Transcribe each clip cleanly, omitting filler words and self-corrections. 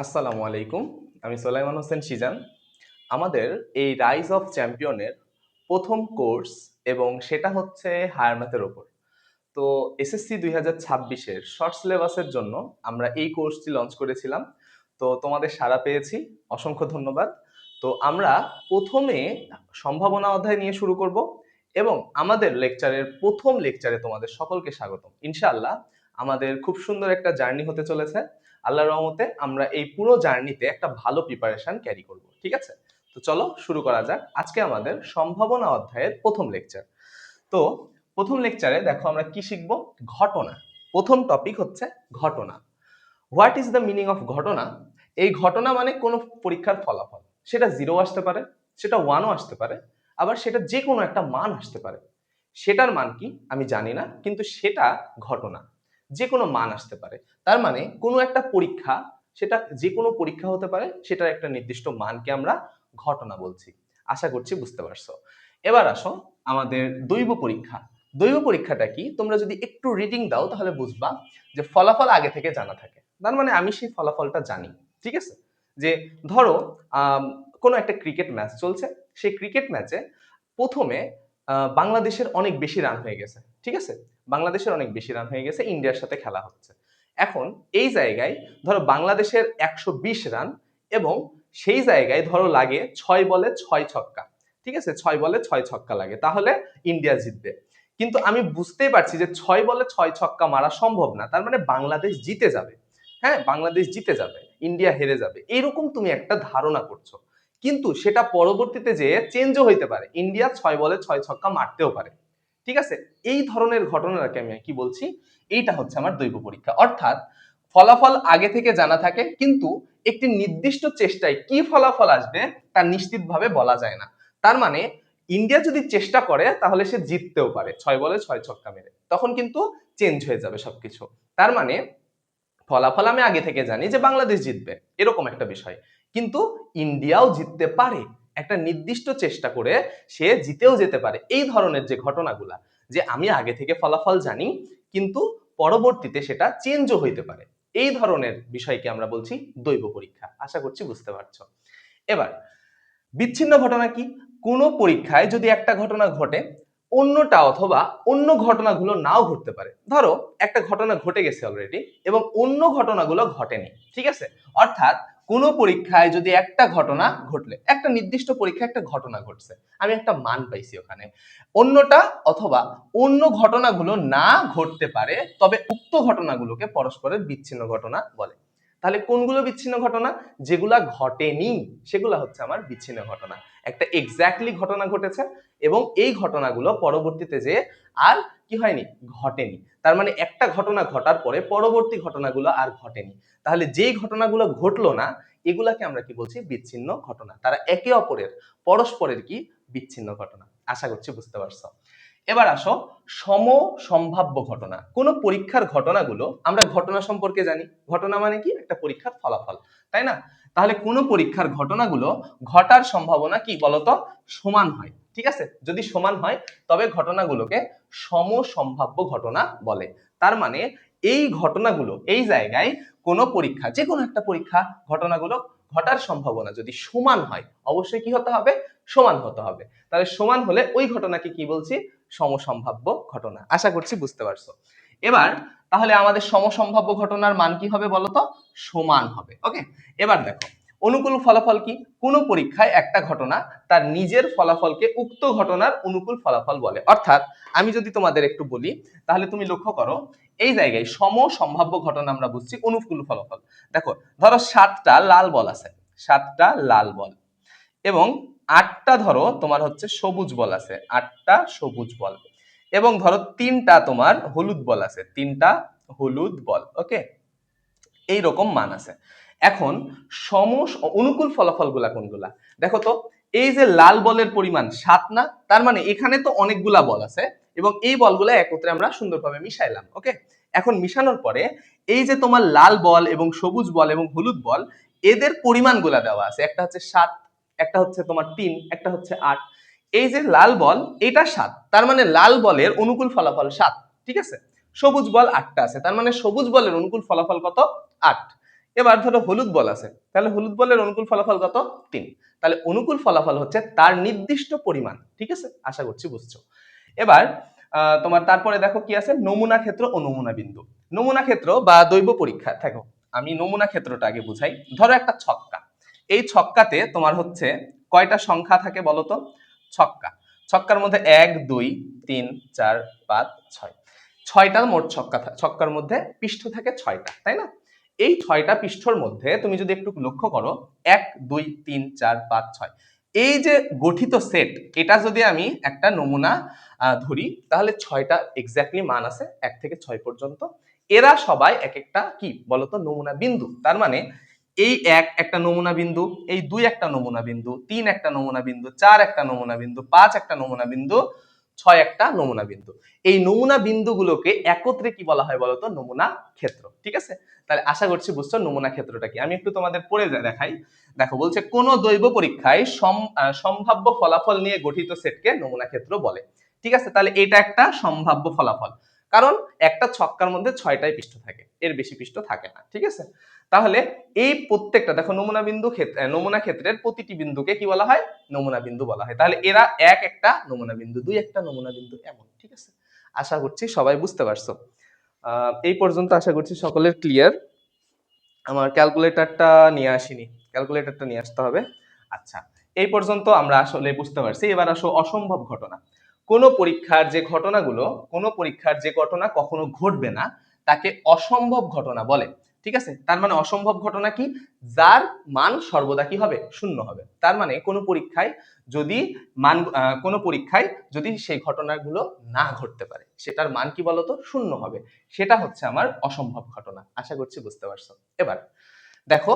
আসসালামু আলাইকুম। আমি সোলাইমান হোসেন সিজান। আমাদের এই রাইজ অফ চ্যাম্পিয়নের প্রথম কোর্স এবং সেটা হচ্ছে হায়ার ম্যাথের ওপর। তো এসএসসি 2026-এর শর্ট সিলেবাসের জন্য আমরা এই কোর্সটি লঞ্চ করেছিলাম। তো তোমাদের সাড়া পেয়েছি, অসংখ্য ধন্যবাদ। তো আমরা প্রথমে সম্ভাবনা অধ্যায় নিয়ে শুরু করব এবং আমাদের লেকচারের প্রথম লেকচারে তোমাদের সকলকে স্বাগতম। ইনশাআল্লাহ আমাদের খুব সুন্দর একটা জার্নি হতে চলেছে। আল্লাহর রহমতে আমরা এই পুরো জার্নিতে একটা ভালো প্রিপারেশন ক্যারি করব, ঠিক আছে? তো চলো শুরু করা যাক। আজকে আমাদের সম্ভাবনা অধ্যায়ের প্রথম লেকচার। তো প্রথম লেকচারে দেখো আমরা কি শিখব? ঘটনা। প্রথম টপিক হচ্ছে ঘটনা। What is the meaning of ঘটনা? এই ঘটনা মানে কোনো পরীক্ষার ফলাফল। সেটা 0 আসতে পারে, সেটা 1ও আসতে পারে, আবার সেটা যে কোনো একটা মান আসতে পারে। সেটার মান কি আমি জানি না, কিন্তু সেটা ঘটনা। যে কোনো মান আসতে পারে। তার মানে কোনো একটা পরীক্ষা, সেটা যে কোনো পরীক্ষা হতে পারে, সেটার একটা নির্দিষ্ট মানকে আমরা ঘটনা বলছি। আশা করছি বুঝতে পারছো। এবার আসো আমাদের দৈব পরীক্ষা। দৈব পরীক্ষাটা কি? তোমরা যদি একটু রিডিং দাও তাহলে বুঝবা যে ফলাফল আগে থেকে জানা থাকে। তার মানে আমি সেই ফলাফলটা জানি, ঠিক আছে? যে ধরো কোনো একটা ক্রিকেট ম্যাচ চলছে, সেই ক্রিকেট ম্যাচে প্রথমে বাংলাদেশের অনেক বেশি রান হয়ে গেছে, ঠিক আছে? বাংলাদেশের অনেক বেশি রান হয়ে গেছে, ইন্ডিয়ার সাথে খেলা হচ্ছে। এখন এই জায়গায় ধরো বাংলাদেশের 120 রান এবং সেই জায়গায় ধরো লাগে 6 বলে 6 ছক্কা, ঠিক আছে? 6 বলে 6 ছক্কা লাগে, তাহলে ইন্ডিয়া জিতবে। কিন্তু আমি বুঝতেই পারছি যে 6 বলে 6 ছক্কা মারা সম্ভব না, তার মানে বাংলাদেশ জিতে যাবে। হ্যাঁ, বাংলাদেশ জিতে যাবে, ইন্ডিয়া হেরে যাবে, এরকম তুমি একটা ধারণা করছো। কিন্তু সেটা পরবর্তীতে যে চেঞ্জও হইতে পারে, ইন্ডিয়া 6 বলে 6 ছক্কা মারতেও পারে, ঠিক আছে? এই ধরনের ঘটনাটাকে আমি কি বলছি? এইটা হচ্ছে আমার দৈব পরীক্ষা। অর্থাৎ ফলাফল আগে থেকে জানা থাকে, কিন্তু একটি নির্দিষ্ট চেষ্টায় কি ফলাফল আসবে তা নিশ্চিতভাবে বলা যায় না। তার মানে ইন্ডিয়া যদি চেষ্টা করে তাহলে সে জিততেও পারে 6 বলে 6 ছক্কা মেরে, তখন কিন্তু চেঞ্জ হয়ে যাবে সবকিছু। তার মানে ফলাফল আমি আগে থেকে জানি যে বাংলাদেশ জিতবে, এরকম একটা বিষয়। কিন্তু ইন্ডিয়াও জিততে পারে, একটা নির্দিষ্ট চেষ্টা করে সে জিতেও যেতে পারে। এই ধরনের যে ঘটনাগুলা, যে আমি আগে থেকে ফলাফল জানি কিন্তু পরবর্তীতে সেটা চেঞ্জও হইতে পারে, এই ধরনের বিষয়কে আমরা বলছি দৈব পরীক্ষা। আশা করছি বুঝতে পারছো। এবার বিচ্ছিন্ন ঘটনা কি? কোনো পরীক্ষায় যদি একটা ঘটনা ঘটে, অন্যটা অথবা অন্য ঘটনাগুলো নাও ঘটতে পারে। ধরো একটা ঘটনা ঘটে গেছে অলরেডি এবং অন্য ঘটনাগুলো ঘটেনি, ঠিক আছে? অর্থাৎ কোনো পরীক্ষায় যদি একটা ঘটনা ঘটলে, একটা নির্দিষ্ট পরীক্ষায় একটা ঘটনা ঘটছে, আমি একটা মান পাইছি ওখানে, অন্যটা অথবা অন্য ঘটনাগুলো না ঘটতে পারে, তবে উক্ত ঘটনাগুলোকে পরস্পরের বিচ্ছিন্ন ঘটনা বলে। তাহলে কোনগুলো বিচ্ছিন্ন ঘটনা? যেগুলা ঘটেনি সেগুলা হচ্ছে আমার বিচ্ছিন্ন ঘটনা। একটা এক্স্যাক্টলি ঘটনা ঘটেছে এবং এই ঘটনাগুলো পরবর্তীতে যে আর কি হয়নি, ঘটেনি। তার মানে একটা ঘটনা ঘটার পরে পরবর্তী ঘটনাগুলো আর ঘটেনি। তাহলে যেই ঘটনাগুলো ঘটলো না, এগুলাকে আমরা কি বলছি? বিচ্ছিন্ন ঘটনা। তারা একে অপরের, পরস্পরের কি বিচ্ছিন্ন ঘটনা। আশা করছি বুঝতে পারছো। এবার আসো সমসম্ভাব্য ঘটনা। কোন পরীক্ষার ঘটনাগুলো আমরা ঘটনা সম্পর্কে জানি, ঘটনা মানে কি? একটা পরীক্ষার ফলাফল, তাই না? তাহলে কোন পরীক্ষার ঘটনাগুলো ঘটার সম্ভাবনা কি বলতো? সমান হয়, ঠিক আছে? যদি সমান হয় তবে ঘটনাগুলোকে সমসম্ভাব্য ঘটনা বলে। তার মানে এই ঘটনাগুলো, এই জায়গায় কোন পরীক্ষা, যে কোনো একটা পরীক্ষা ঘটনাগুলো ঘটার সম্ভাবনা যদি সমান হয়, অবশ্যই কি হতে হবে? সমান হতে হবে। তাহলে সমান হলে ওই ঘটনাকে কি বলছি? সমসম্ভাব্য ঘটনা। আশা করছি বুঝতে পারছো। এবার তাহলে আমাদের সমসম্ভাব্য ঘটনার মান কি হবে বলতো? সমান হবে। ওকে, এবার দেখো অনুকূল ফলাফল কি? কোন পরীক্ষায় একটা ঘটনা তার নিজের ফলাফলকে উক্ত ঘটনার অনুকূল ফলাফল বলে। অর্থাৎ আমি যদি তোমাদের একটু বলি তাহলে তুমি লক্ষ্য করো, এই জায়গায় সমসম্ভাব্য ঘটনা আমরা বুঝছি অনুকূল ফলাফল। দেখো ধরো 7টা লাল বল আছে, 7টা লাল বল এবং 8টা ধরো তোমার হচ্ছে সবুজ বল আছে, 8টা সবুজ বল, এবং ধরো 3টা তোমার হলুদ বল আছে, 3টা হলুদ বল। ওকে, এইরকম মান আছে। এখন অনুকূল ফলাফল গুলা কোনগুলা? দেখো তো, এই যে লাল বলের পরিমাণ 7 না, তার মানে এখানে তো অনেকগুলা বল আছে এবং এই বলগুলা একত্রে আমরা সুন্দরভাবে মিশাইলাম। ওকে, এখন মিশানোর পরে এই যে তোমার লাল বল এবং সবুজ বল এবং হলুদ বল, এদের পরিমাণগুলা দেওয়া আছে, একটা হচ্ছে 7, একটা হচ্ছে তোমার 3, একটা হচ্ছে 8। এই যে লাল বল, এটা 7, তার মানে লাল বলের অনুকূল ফলাফল 7, ঠিক আছে? সবুজ বল 8টা আছে, তার মানে সবুজ বলের অনুকূল ফলাফল কত? 8। এবার ধরো হলুদ বল আছে, তাহলে হলুদ বলের অনুকূল ফলাফল কত? 3। তাহলে অনুকূল ফলাফল হচ্ছে তার নির্দিষ্ট পরিমাণ, ঠিক আছে? আশা করছি বুঝছো। এবার তোমার তারপরে দেখো কি আছে, নমুনা ক্ষেত্র ও নমুনা বিন্দু। নমুনা ক্ষেত্র বা দৈব পরীক্ষা, দেখো আমি নমুনা ক্ষেত্রটা আগে বুঝাই। ধরো একটা ছক্কা, এই ছক্কাতে তোমার হচ্ছে কয়টা সংখ্যা থাকে বলো তো? ছক্কার মধ্যে 1 2 3 4 5 6, 6টা মোট ছক্কার মধ্যে পৃষ্ঠ থাকে 6টা, তাই না? এই 6টা পৃষ্ঠর মধ্যে তুমি যদি একটু লক্ষ্য করো, 1 2 3 4 5 6, এই যে গঠিত সেট, এটা যদি আমি একটা নমুনা ধরি, তাহলে 6টা এক্স্যাক্টলি মান আছে 1 থেকে 6 পর্যন্ত। এরা সবাই এক একটা কি বলতো? নমুনা বিন্দু। তার মানে এই 1 একটা নমুনা বিন্দু, এই 2 একটা নমুনা বিন্দু, 3 একটা নমুনা বিন্দু, 4 একটা নমুনা বিন্দু, 5 একটা নমুনা বিন্দু, 6 একটা নমুনা বিন্দু। এই নমুনা বিন্দুগুলোকে একত্রে কি বলা হয় বলতো? নমুনা ক্ষেত্র, ঠিক আছে? তাহলে আশা করছি বুঝছো নমুনা ক্ষেত্রটা কি। আমি একটু তোমাদের পড়ে দেখাই। দেখো বলছে কোন দৈব পরীক্ষায় সম্ভাব্য ফলাফল নিয়ে গঠিত সেটকে নমুনা ক্ষেত্র বলে, ঠিক আছে? তাহলে এটা একটা সম্ভাব্য ফলাফল, কারণ একটা ছক্কার মধ্যে 6টাই পৃষ্ঠ থাকে, এর বেশি পৃষ্ঠ থাকে না, ঠিক আছে? তাহলে এই প্রত্যেকটা দেখো নমুনা ক্ষেত্রের প্রতিটি বিন্দুকে কি বলা হয়? নমুনা বিন্দু বলা হয়। তাহলে এরা 1 একটা নমুনা বিন্দু, 2 একটা নমুনা বিন্দু, এমন, ঠিক আছে? আশা করছি সবাই বুঝতে পারছো। এই পর্যন্ত আশা করছি সকলের ক্লিয়ার। আমার ক্যালকুলেটরটা নিয়ে আসিনি, ক্যালকুলেটরটা নিয়ে আসতে হবে। আচ্ছা, এই পর্যন্ত আমরা আসলে বুঝতে পারছি। এবার আসো অসম্ভব ঘটনা। কোনো পরীক্ষার যে ঘটনা কখনো ঘটবে না, তাকে অসম্ভব ঘটনা বলে, ঠিক আছে? তার মানে অসম্ভব ঘটনা কি? যার মান সর্বদা কি হবে? শূন্য হবে। তার মানে কোনো পরীক্ষায় যদি সেই ঘটনাগুলো না ঘটতে পারে, সেটার মান কি বলতো? শূন্য হবে। সেটা হচ্ছে আমার অসম্ভব ঘটনা। আশা করছি বুঝতে পারছো। এবার দেখো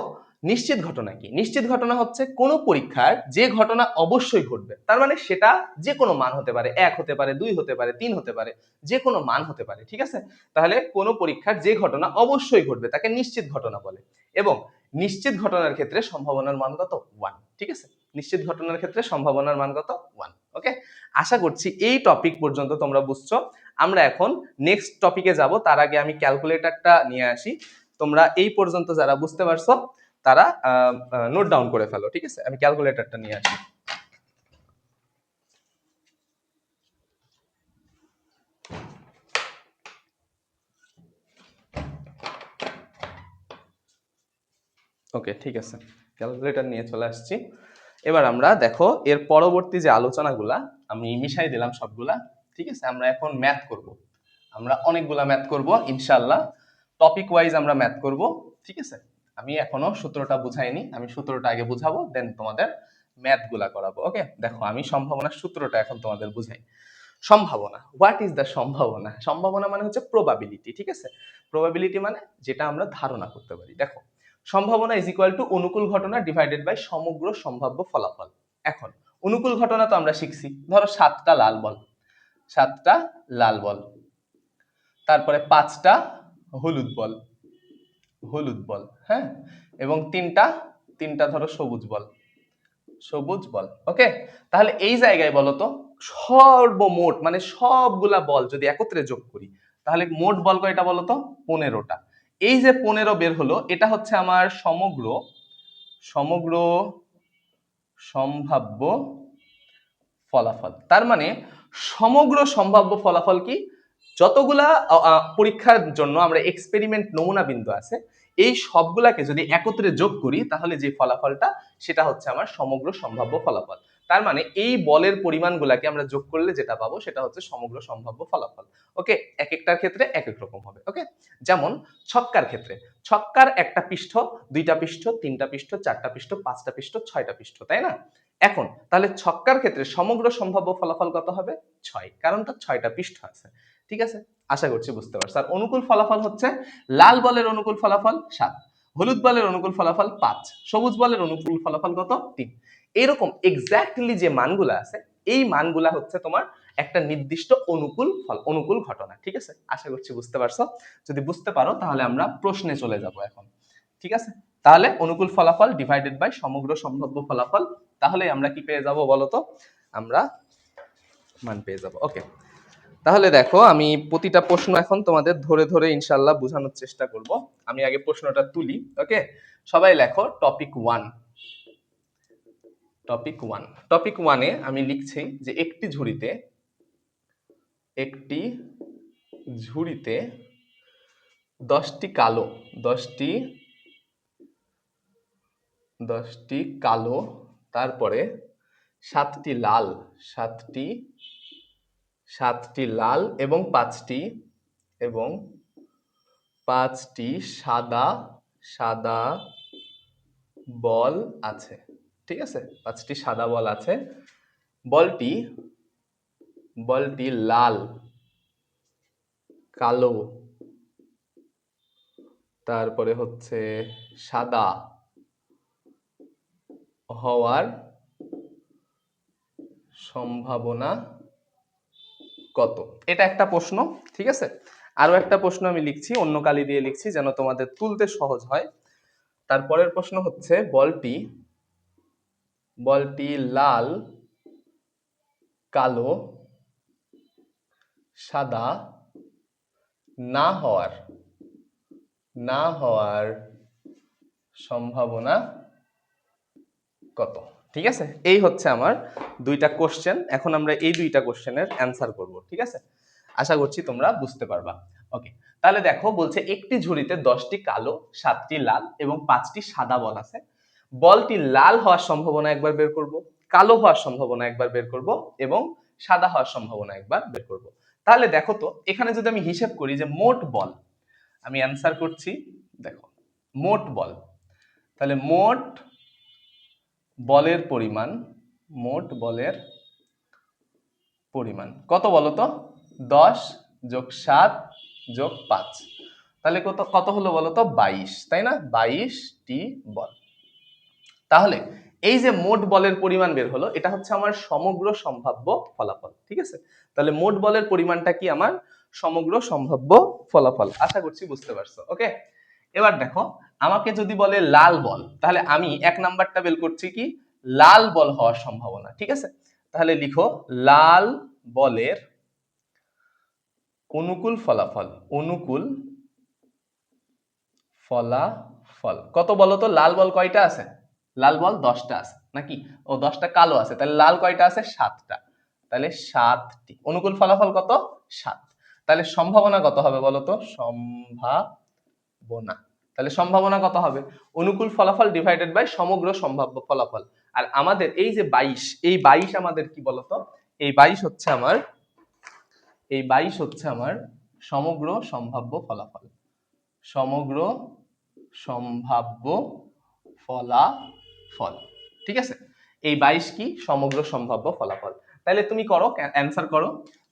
নিশ্চিত ঘটনা কি। নিশ্চিত ঘটনা হচ্ছে কোন পরীক্ষার যে ঘটনা অবশ্যই ঘটবে, তার মানে সেটা যে কোনো মান হতে পারে, 1 হতে পারে, 2 হতে পারে, 3 হতে পারে, যে কোনো মান হতে পারে, ঠিক আছে? তাহলে কোন পরীক্ষার যে ঘটনা অবশ্যই ঘটবে তাকে নিশ্চিত ঘটনা বলে। এবং নিশ্চিত ঘটনার ক্ষেত্রে সম্ভাবনার মান কত? 1, ঠিক আছে? নিশ্চিত ঘটনার ক্ষেত্রে সম্ভাবনার মান কত? 1। ওকে, আশা করছি এই টপিক পর্যন্ত তোমরা বুঝছো। আমরা এখন নেক্সট টপিকে যাব, তার আগে আমি ক্যালকুলেটরটা নিয়ে আসি। তোমরা এই পর্যন্ত যারা বুঝতে পারছো তারা নোট ডাউন করে ফেলো, ঠিক আছে? আমি ক্যালকুলেটরটা নিয়ে আসি। ওকে, ঠিক আছে, ক্যালকুলেটর নিয়ে চলে আসছি। এবার আমরা দেখো এর পরবর্তী যে আলোচনাগুলা আমি মিশাই দিলাম সবগুলা, ঠিক আছে? আমরা এখন ম্যাথ করব, আমরা অনেকগুলা ম্যাথ করব ইনশাআল্লাহ। টপিক ওয়াইজ আমরা ম্যাথ করব, ঠিক আছে? আমি এখনো সূত্রটা বুঝাইনি, আমি সূত্রটা আগে বুঝাবো, দেন তোমাদের ম্যাথ গুলা করাবো। ওকে, দেখো আমি সম্ভাবনার সূত্রটা এখন তোমাদের বুঝাই। সম্ভাবনা, হোয়াট ইজ দ্য সম্ভাবনা? সম্ভাবনা মানে হচ্ছে প্রবাবিলিটি, ঠিক আছে? প্রবাবিলিটি মানে যেটা আমরা ধারণা করতে পারি। দেখো সম্ভাবনা ইজ ইকুয়াল টু অনুকূল ঘটনা ডিভাইডেড বাই সমগ্র সম্ভাব্য ফলাফল। এখন অনুকূল ঘটনা তো আমরা শিখছি, ধরো 7টা লাল বল, 7টা লাল বল, তারপরে 5টা হলুদ বল, হ্যাঁ, এবং তিনটা ধরো সবুজ বল। ওকে, তাহলে এই জায়গায় বলো তো সর্বমোট মানে সবগুলা বল যদি একত্রে যোগ করি, তাহলে মোট বল কয়টা বলো তো? 15টা। এই যে 15 বের হলো, এটা হচ্ছে আমার সমগ্র সম্ভাব্য ফলাফল। তার মানে সমগ্র সম্ভাব্য ফলাফল কি? যতগুলা পরীক্ষার জন্য আমরা এক্সপেরিমেন্ট নমুনা বিন্দু আছে, এই সবগুলাকে যদি একত্রে যোগ করি, তাহলে যে ফলাফলটা সেটা হচ্ছে আমার সমগ্র সম্ভাব্য ফলাফল। তার মানে এই বলের পরিমাণগুলাকে আমরা যোগ করলে যেটা পাবো সেটা হচ্ছে সমগ্র সম্ভাব্য ফলাফল। ওকে, এক একটার ক্ষেত্রে এক এক রকম হবে। ওকে, যেমন ছক্কার ক্ষেত্রে, ছক্কার একটা পৃষ্ঠ, 2টা পৃষ্ঠ, 3টা পৃষ্ঠ, 4টা পৃষ্ঠ, 5টা পৃষ্ঠ, 6টা পৃষ্ঠ, তাই না? এখন তাহলে ছক্কার ক্ষেত্রে সমগ্র সম্ভাব্য ফলাফল কত হবে? 6, কারণ তার 6টা পৃষ্ঠ আছে, ঠিক আছে? আশা করছি বুঝতে পারছো। আর অনুকূল ফলাফল হচ্ছে লাল বলের অনুকূল ফলাফল 7, হলুদ বলের অনুকূল ফলাফল 5, সবুজ বলের অনুকূল ফলাফল কত? 3। এরকম এক্স্যাক্টলি যে মানগুলা আছে, এই মানগুলা হচ্ছে তোমার একটা নির্দিষ্ট অনুকূল ঘটনা, ঠিক আছে? আশা করছি বুঝতে পারছো। যদি বুঝতে পারো তাহলে আমরা প্রশ্নে চলে যাব এখন, ঠিক আছে? তাহলে অনুকূল ফলাফল ডিভাইডেড বাই সমগ্র সম্ভাব্য ফলাফল, তাহলে আমরা কি পেয়ে যাব বলো তো? আমরা মান পেয়ে যাব। ওকে, তাহলে দেখো আমি প্রতিটা প্রশ্ন এখন তোমাদের ধরে ধরে ইনশাল্লাহ বোঝানোর চেষ্টা করব। আমি আগে প্রশ্নটা তুলি। ওকে, সবাই লেখো টপিক 1। টপিক 1-এ আমি লিখছি যে একটি ঝুড়িতে 10টি কালো 10টি কালো, তারপরে 7টি লাল 7টি লাল এবং 5টি সাদা বল আছে। ঠিক আছে, 5টি সাদা বল আছে। বলটি লাল, কালো, তারপরে হচ্ছে সাদা হওয়ার সম্ভাবনা কত? এটা একটা প্রশ্ন। ঠিক আছে, আরো একটা প্রশ্ন আমি লিখছি, অন্য কালি দিয়ে লিখছি যেন তোমাদের তুলতে সহজ হয়। তারপরের প্রশ্ন হচ্ছে বলটি লাল, কালো, সাদা না হওয়ার সম্ভাবনা কত? ঠিক আছে, এই হচ্ছে আমার 2টা কোশ্চেন। এখন আমরা এই 2টা কোশ্চেনের অ্যান্সার করব। ঠিক আছে, আশা করছি তোমরা বুঝতে পারবা। ওকে, তাহলে দেখো বলছে একটি ঝুড়িতে 10টি কালো, 7টি লাল এবং 5টি সাদা বল আছে। বলটি লাল হওয়ার সম্ভাবনা একবার বের করব, কালো হওয়ার সম্ভাবনা একবার বের করব এবং সাদা হওয়ার সম্ভাবনা একবার বের করব। তাহলে দেখো তো এখানে যদি আমি হিসাব করি যে মোট বল, আমি অ্যান্সার করছি। দেখো মোট বল, তাহলে মোট বলের পরিমাণ কত বলো তো? 10 যোগ 7 যোগ 5, তাহলে কত হলো বলো তো? 22, তাই না? 22টি বল। তাহলে এই যে মোট বলের পরিমাণ বের হলো, এটা হচ্ছে আমার সমগ্র সম্ভাব্য ফলাফল। ঠিক আছে, তাহলে মোট বলের পরিমাণটা কি? আমার সমগ্র সম্ভাব্য ফলাফল। আশা করছি বুঝতে পারছো। ওকে, এবার দেখো আমাকে যদি বলে লাল বল, তাহলে আমি 1 নাম্বারটা বের করছি কি? লাল বল হওয়ার সম্ভাবনা। ঠিক আছে, তাহলে লিখো লাল বলের অনুকূল ফলাফল কত বলো তো? লাল বল কয়টা আছে? লাল বল 10টা আছে নাকি? ও 10টা কালো আছে, তাহলে লাল কয়টা আছে? 7টা, তাহলে 7টি। অনুকূল ফলাফল কত? 7। তাহলে সম্ভাবনা কত হবে বলো তো? সম্ভাবনা, তাহলে সম্ভাবনা কত হবে? অনুকূল ফলাফল ডিভাইডেড বাই সমগ্র সম্ভাব্য ফলাফল। আর আমাদের এই যে 22, এই 22 আমাদের কি বলতো? এই 22 হচ্ছে আমার সমগ্র সম্ভাব্য ফলাফল। সমগ্র সম্ভাব্য ফলাফল। ঠিক আছে, এই 22 কি? সমগ্র সম্ভাব্য ফলাফল। তাহলে তুমি করো, অ্যান্সার করো।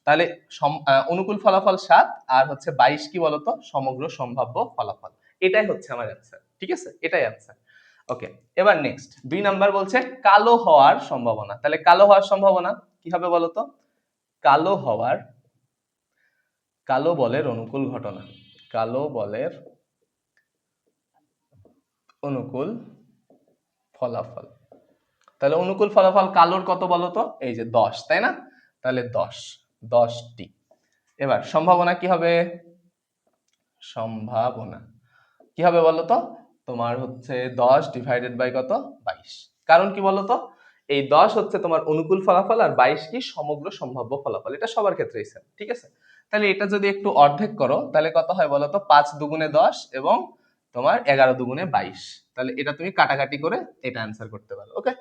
তাহলে অনুকূল ফলাফল 7 আর হচ্ছে 22 কি বলতো? সমগ্র সম্ভাব্য ফলাফল। এটাই হচ্ছে আমার অ্যান্সার। ঠিক আছে, এটাই অ্যান্সার। ওকে, এবার নেক্সট 2 নাম্বার বলছে কালো হওয়ার সম্ভাবনা। তাহলে কালো হওয়ার সম্ভাবনা কি হবে বলতো? কালো বলের অনুকূল ঘটনা, কালো বলের অনুকূল ফলাফল। তাহলে অনুকূল ফলাফল কালোর কত বলতো? এই যে 10, তাই না? তাহলে 10টি। এবার সম্ভাবনা কি হবে? সম্ভাবনা কি হবে বলতো? তোমার হচ্ছে 10 ডিভাইডেড বাই কত? 22। কারণ কি বলতো? এই 10 হচ্ছে তোমার অনুকূল ফলাফল আর 22 কি? সমগ্র সম্ভাব্য ফলাফল। এটা সবার ক্ষেত্রেই সেম। ঠিক আছে, তাহলে এটা যদি একটু অর্ধেক করো তাহলে কত হয় বলতো? 5 দুগুণে 10 এবং তোমার 11 দুগুণে 22। তাহলে এটা তুমি কাটাকাটি করে এটা অ্যান্সার করতে পারো। ওকে,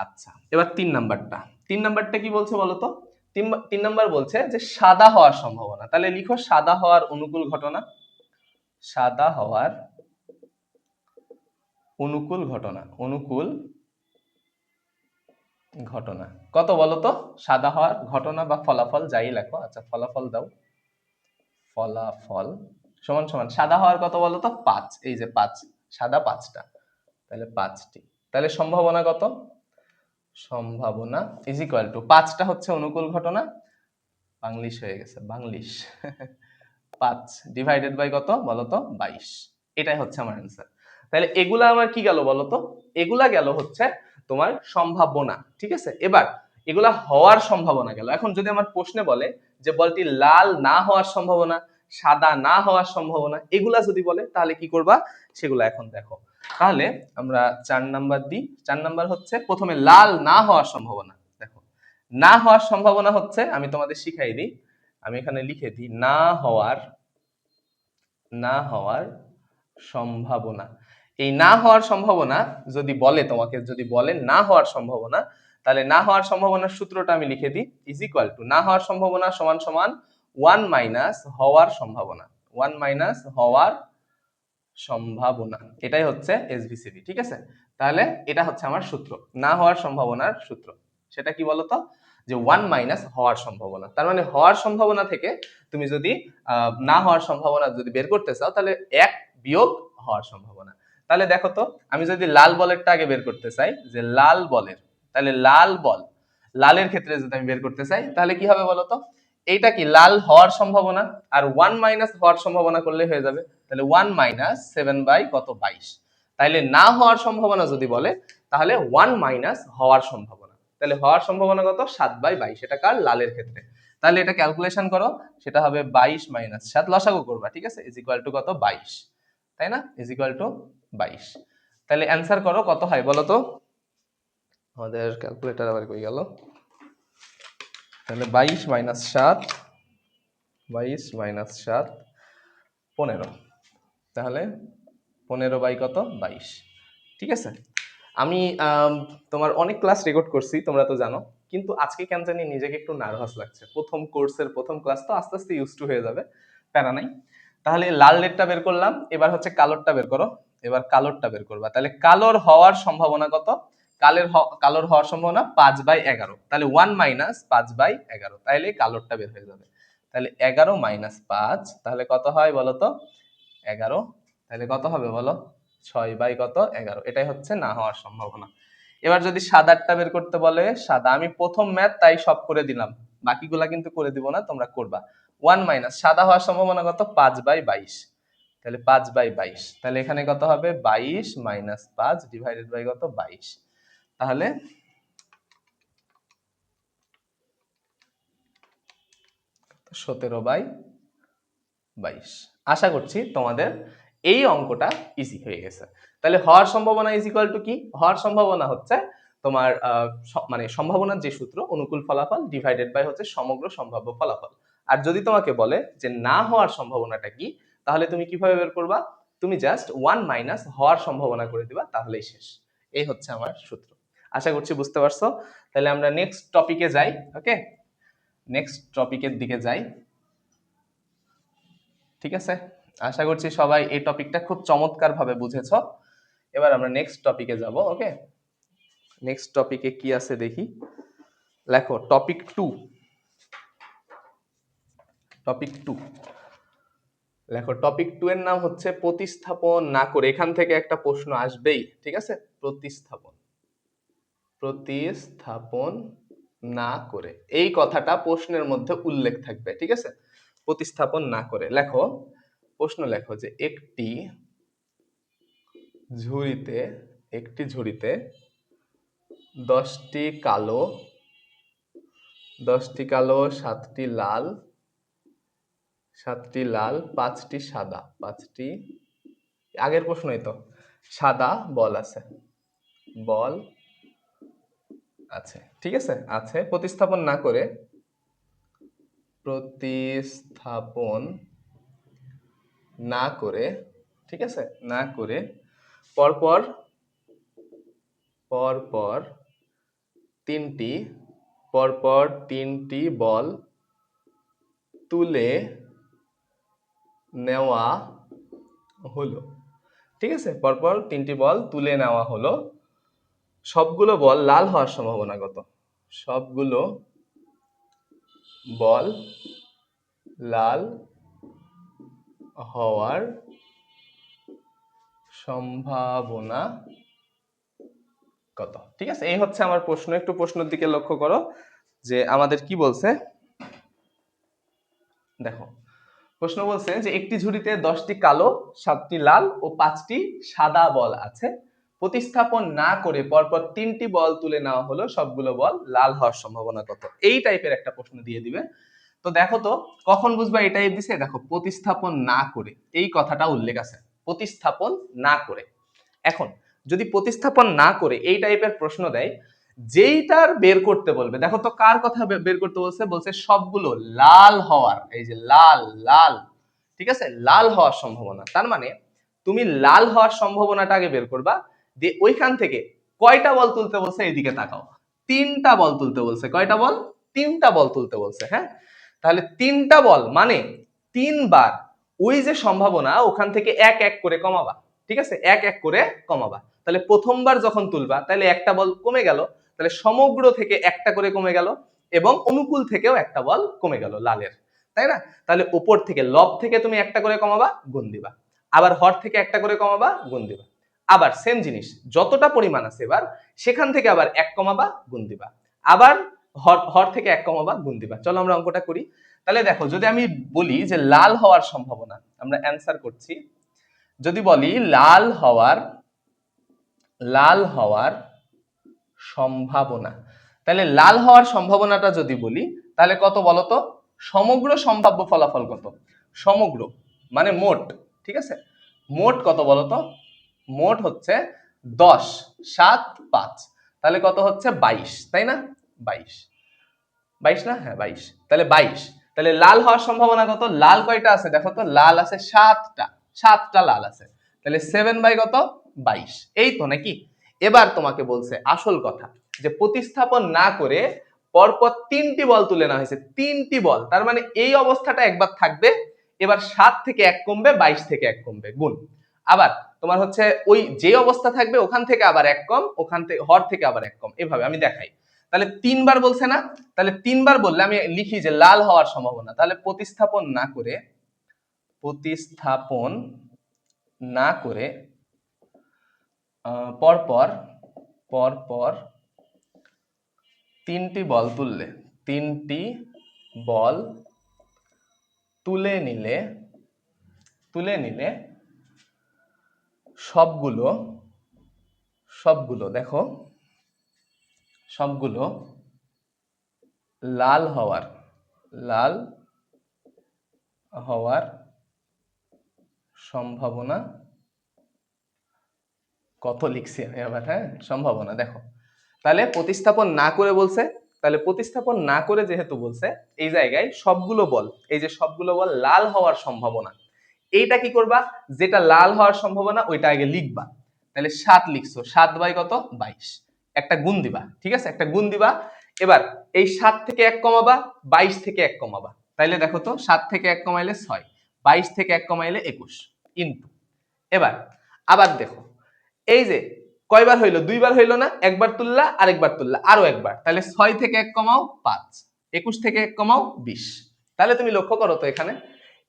আচ্ছা, এবার 3 নাম্বারটা কি বলছে বলতো? 3 নাম্বার বলছে যে সাদা হওয়ার সম্ভাবনা। তাহলে লিখো সাদা হওয়ার অনুকূল ঘটনা। সাদা হওয়ার অনুকূল ঘটনা কত বলতো? সাদা হওয়ার ঘটনা বা ফলাফল যাই লেখো, আচ্ছা ফলাফল দাও। ফলাফল সমান সমান সাদা হওয়ার কত বলতো? 5। এই যে 5, সাদা 5টা, তাহলে 5টি। তাহলে সম্ভাবনা কত? সম্ভাবনা ইজ ইকুয়াল টু 5টা হচ্ছে অনুকূল ঘটনা, বাংলিশ হয়ে গেছে, বাংলিশ 5 ডিভাইডেড বাই কত বলতো? 22। এটাই হচ্ছে আমার অ্যান্সার। তাহলে এগুলা আমার কি গেল বলতো? এগুলা গেল হচ্ছে তোমার সম্ভাবনা। ঠিক আছে, এবার এগুলা হওয়ার সম্ভাবনা গেল। এখন যদি আমার প্রশ্নে বলে যে বলটি লাল না হওয়ার সম্ভাবনা, সাদা না হওয়ার সম্ভাবনা, এগুলা যদি বলে তাহলে কি করবা সেগুলো এখন দেখো। তাহলে আমরা 4 নাম্বার দিই। 4 নাম্বার হচ্ছে প্রথমে লাল না হওয়ার সম্ভাবনা। দেখো না হওয়ার সম্ভাবনা হচ্ছে, আমি তোমাদের শিখাই দিই, আমি এখানে লিখে দিই না হওয়ার সম্ভাবনা। এই না হওয়ার সম্ভাবনা যদি বলে, তোমাকে যদি বলে না হওয়ার সম্ভাবনা, তাহলে না হওয়ার সম্ভাবনার সূত্রটা আমি লিখে দিই, ইজ ইকুয়াল টু না হওয়ার সম্ভাবনা সমান সমান 1 মাইনাস হওয়ার সম্ভাবনা, 1 মাইনাস হওয়ার সম্ভাবনা, এটাই হচ্ছে এসভিসিবি। ঠিক আছে, তাহলে এটা হচ্ছে আমার সূত্র, না হওয়ার সম্ভাবনার সূত্র। সেটা কি বলতো, যে 1 মাইনাস হওয়ার সম্ভাবনা। তার মানে হওয়ার সম্ভাবনা থেকে তুমি যদি না হওয়ার সম্ভাবনা যদি বের করতে চাও, তাহলে 1 বিয়োগ হওয়ার সম্ভাবনা। তাহলে দেখো তো, আমি যদি লাল বলেরটা আগে বের করতে চাই, যে লাল বলের, তাহলে লাল বল, লালের ক্ষেত্রে যদি আমি বের করতে চাই, তাহলে কি হবে বলতো, এইটা কি লাল হওয়ার সম্ভাবনা, আর 1 মাইনাস হওয়ার সম্ভাবনা করলে হয়ে যাবে। তাহলে 1 মাইনাস 7 বাই কত 22। তাহলে না হওয়ার সম্ভাবনা যদি বলে, তাহলে 1 মাইনাস হওয়ার সম্ভাবনা, তাহলে হওয়ার সম্ভাবনা কত 7/22, এটা কার লালের ক্ষেত্রে। তাহলে এটা ক্যালকুলেশন করো, সেটা হবে 22 মাইনাস 7, লসাগু করবা, ঠিক আছে, ইজ ইকুয়াল টু কত 22, তাই না, ইজ ইকুয়াল টু 22। তাহলে অ্যান্সার করো কত হয় বলো তো, আমাদের ক্যালকুলেটর আবার কই গেল, তাহলে 22 মাইনাস 7, 22 মাইনাস 7 15, তাহলে 15 বাই কত 22। ঠিক আছে, আমি তোমার অনেক ক্লাস রেকর্ড করছি তোমরা তো জানো, কিন্তু আজকে কেন জানি নিজেকে একটু নার্ভাস লাগছে, প্রথম কোর্সের প্রথম ক্লাস তো, আস্তে আস্তে ইউজ টু হয়ে যাবে, প্যারা নাই। তাহলে লাল রেডটা বের করলাম, এবার হচ্ছে কালোরটা বের করো, এবার কালোরটা বের করবা। তাহলে কালোর হওয়ার সম্ভাবনা কত, কালোর হওয়ার সম্ভাবনা 5/11, তাহলে 1 মাইনাস 5/11, তাহলে কালোরটা বের হয়ে যাবে। তাহলে 11 মাইনাস 5, তাহলে কত হয় বলো তো 11, তাহলে কত হবে বলো 6/11, এটাই হচ্ছে না হওয়ার সম্ভাবনা। এবার যদি সাদারটা বের করতে বলে, সাদা, আমি প্রথম ম্যাথ তাই সব করে দিলাম, বাকিগুলা কিন্তু করে দিব না, তোমরা করবা। 1 মাইনাস সাদা হওয়ার সম্ভাবনা কত 5/22, তাহলে 5/22, তাহলে এখানে কত হবে 22 মাইনাস 5 ডিভাইডেড বাই কত 22, তাহলে 17/22। আশা করছি তোমাদের এই অঙ্কটা ইজি হয়ে গেছে। তাহলে হওয়ার সম্ভাবনা ইজ ইকুয়াল টু কি, হওয়ার সম্ভাবনা হচ্ছে তোমার মানে সম্ভাবনার যে সূত্র, অনুকূল ফলাফল ডিভাইডেড বাই হচ্ছে সমগ্র সম্ভাব্য ফলাফল। আর যদি তোমাকে বলে যে না হওয়ার সম্ভাবনাটা কি, তাহলে তুমি কিভাবে বের করবা, তুমি জাস্ট 1 মাইনাস হওয়ার সম্ভাবনা করে দিবা, তাহলেই শেষ। এই হচ্ছে আমার সূত্র। আশা করছি বুঝতে পারছো। তাহলে আমরা নেক্সট টপিকে যাই। ওকে, নেক্সট টপিকের দিকে যাই। ঠিক আছে, আশা করছি সবাই এই টপিকটা খুব চমৎকার ভাবে বুঝেছো। এবার আমরা নেক্সট টপিকে যাব। ওকে, নেক্সট টপিকে কি আছে দেখি, লেখো টপিক 2, টপিক 2 লেখো। টপিক 2 এর নাম হচ্ছে প্রতিস্থাপন না করে। এখান থেকে একটা প্রশ্ন আসবেই, ঠিক আছে, প্রতিস্থাপন না করে, এই কথাটা প্রশ্নের মধ্যে উল্লেখ থাকবে। ঠিক আছে, প্রতিস্থাপন না করে। লেখো, প্রশ্ন লেখো যে একটি ঝুড়িতে 10টি কালো, 7টি লাল, 5টি সাদা, আগের প্রশ্নই তো, সাদা বল আছে, ঠিক আছে, আছে, প্রতিস্থাপন না করে, ঠিক আছে, না করে পরপর তিনটি বল তুলে নেওয়া হলো। ঠিক আছে, পরপর 3টি বল তুলে নেওয়া হলো, সবগুলো বল লাল হওয়ার সম্ভাবনা কত, সবগুলো বল লাল হওয়ার সম্ভাবনা কত। ঠিক আছে, এই হচ্ছে আমার প্রশ্ন। একটু প্রশ্নের দিকে লক্ষ্য করো যে আমাদের কি বলছে। দেখো, প্রশ্ন বলছে যে একটি ঝুড়িতে 10টি কালো, 7টি লাল ও 5টি সাদা বল আছে, প্রতিস্থাপন না করে পরপর 3টি বল তুলে নেওয়া হলো, সবগুলো বল লাল হওয়ার সম্ভাবনা কত। এই টাইপের একটা প্রশ্ন দিয়ে দিবে। তো দেখো তো কখন বুঝবা এটা এফ দিছে, দেখো প্রতিস্থাপন না করে, এই কথাটা উল্লেখ আছে, প্রতিস্থাপন না করে। এখন যদি প্রতিস্থাপন না করে এই টাইপের প্রশ্ন দেয়, যেইটার বের করতে বলবে, দেখো তো কার কথা বের করতে বলছে, বলছে সবগুলো লাল হওয়ার, এই যে লাল লাল, ঠিক আছে, লাল হওয়ার সম্ভাবনা। তার মানে তুমি লাল হওয়ার সম্ভাবনাটা আগে বের করবা, দিয়ে ওইখান থেকে কয়টা বল তুলতে বলছে এইদিকে তাকাও, তিনটা বল তুলতে বলছে। কয়টা বল? তিনটা বল তুলতে বলছে। হ্যাঁ, তাহলে তিনটা বল মানে তিনবার ওই যে সম্ভাবনা ওখান থেকে এক এক করে কমাবা, ঠিক আছে, এক এক করে কমাবা। তাহলে প্রথমবার যখন তুলবা তাহলে একটা বল কমে গেল, তাহলে সমগ্র থেকে একটা করে কমে গেল, এবং অনুকূল থেকেও একটা বল কমে গেল লালের, তাই না? তাহলে উপর থেকে লব থেকে তুমি একটা করে কমাবা, গুণ দিবা, আবার হর থেকে একটা করে কমাবা, গুণ দিবা, আবার সেম জিনিস যতটা পরিমাণ আছে এবার সেখান থেকে আবার এক কমাবা, গুণ দিবা, আবার হর থেকে এক কমাবা, গুণ দিবা। চলো আমরা অঙ্কটা করি। তাহলে দেখো যদি আমি বলি যে লাল হওয়ার সম্ভাবনা, আমরা অ্যান্সার করছি, যদি বলি লাল হওয়ার সম্ভাবনা, তাহলে লাল হওয়ার সম্ভাবনাটা যদি বলি তাহলে কত বলতো, সমগ্র সম্ভাব্য ফলাফল কত, সমগ্র মানে মোট, ঠিক আছে, মোট কত বলতো, মোট হচ্ছে 10 7 5, তাহলে কত হচ্ছে 22, তাই না? 22, 22 না, হ্যাঁ 22, তাহলে 22। তাহলে লাল হওয়ার সম্ভাবনা কত, লাল কয়টা আছে দেখো তো, লাল আছে 7টা, 7টা লাল আছে, তাহলে 7 বাই কত, 22। এই তো নাকি? এবার তোমাকে বলছে আসল কথা, যে প্রতিস্থাপন না করে পরপর তিনটি বল তুলে নেওয়া হয়েছে, তিনটি বল, তার মানে এই অবস্থাটা একবার থাকবে, এবার 7 থেকে 1 কমবে, 22 থেকে 1 কমবে, গুণ, আবার তোমার হচ্ছে ওই যে অবস্থা থাকবে ওখান থেকে আবার 1 কম, ওখান থেকে হর থেকে আবার 1 কম, এভাবে আমি দেখাই। তাহলে তিনবার বলছে না, তাহলে তিনবার বললে আমি লিখি যে লাল হওয়ার সম্ভাবনা, তাহলে প্রতিস্থাপন না করে পরপর পরপর তিনটি বল তুললে, তিনটি বল তুলে নিলে সবগুলো দেখো সবগুলো লাল হওয়ার সম্ভাবনা কত লিখছি আমি আবার, হ্যাঁ সম্ভাবনা দেখো, তাহলে প্রতিস্থাপন না করে বলছে, তাহলে প্রতিস্থাপন না করে যেহেতু বলছে এই জায়গায় সবগুলো বল, এই যে সবগুলো বল লাল হওয়ার সম্ভাবনা, এইটা কি করবা, যেটা লাল হওয়ার সম্ভাবনা ওইটা আগে লিখবা, তাহলে 7 লিখছো, 7 বাই কত, 22, একটা গুণ দিবা, ঠিক আছে, একটা গুণ দিবা, এবার এই 7 থেকে 1 কমাবা, 22 থেকে 1 কমাবা, তাইলে দেখো তো 7 থেকে 1 কমাইলে 6, 22 থেকে 1 কমাইলে 21, ইনটু, এবার আবার দেখো এই যে কয়বার হইলো, দুইবার হইলো না, একবার তুললা আরেকবার তুললা আরো একবার, তাহলে 6 থেকে 1 কমাও 5, 21 থেকে 1 কমাও 20, তাহলে তুমি লক্ষ্য করো তো এখানে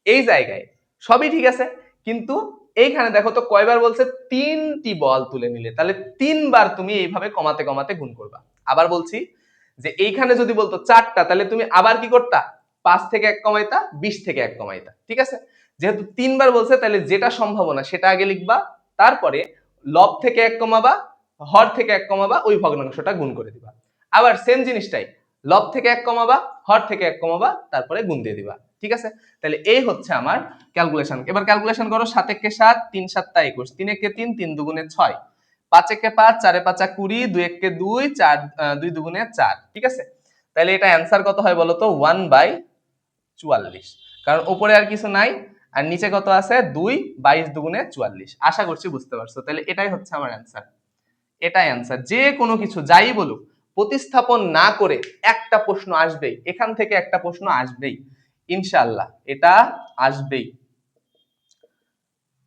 এই জায়গায় সবই ঠিক আছে, কিন্তু এইখানে দেখো তো কয়বার বলছে, তিনটি বল তুলে নিলে, তাহলে তিনবার তুমি এইভাবে কমাতে কমাতে গুণ করবা। আবার বলছি যে এইখানে যদি বলতো 4টা, তাহলে তুমি আবার কি করতা, 5 থেকে 1 কমাইতা, 20 থেকে 1 কমাইতা, ঠিক আছে, যেহেতু তিনবার বলছে তাহলে যেটা সম্ভাবনা সেটা আগে লিখবা, তারপরে লব থেকে 1 কমাবা, হর থেকে 1 কমাবা, ওই ভগ্নাংশটা গুণ করে দিবা, আবার সেম জিনিসটাই লব থেকে 1 কমাবা, হর থেকে 1 কমাবা, তারপরে গুণ দিয়ে দিবা, ঠিক আছে। তাহলে এই হচ্ছে আমার ক্যালকুলেশন। এবার ক্যালকুলেশন করো, 7 একে 7, 3 7 21, 3 একে 3, 3 দুগুণে 6, 5 একে 5, 4 এ 5 20, 2 একে 2, 4 2 দুগুণে 4, ঠিক আছে। তাহলে এটা অ্যান্সার কত হয় বলো তো, 1/44, কারণ উপরে আর কিছু নাই, আর নিচে কত আছে 2, 22 দুগুণে 44। আশা করছি বুঝতে পারছো। তাহলে এটাই হচ্ছে আমার অ্যান্সার, এটাই অ্যান্সার। যে কোনো কিছু যাই বলুক প্রতিস্থাপন না করে একটা প্রশ্ন আসবেই, এখান থেকে একটা প্রশ্ন আসবেই ইনশাআল্লাহ, এটা আসবেই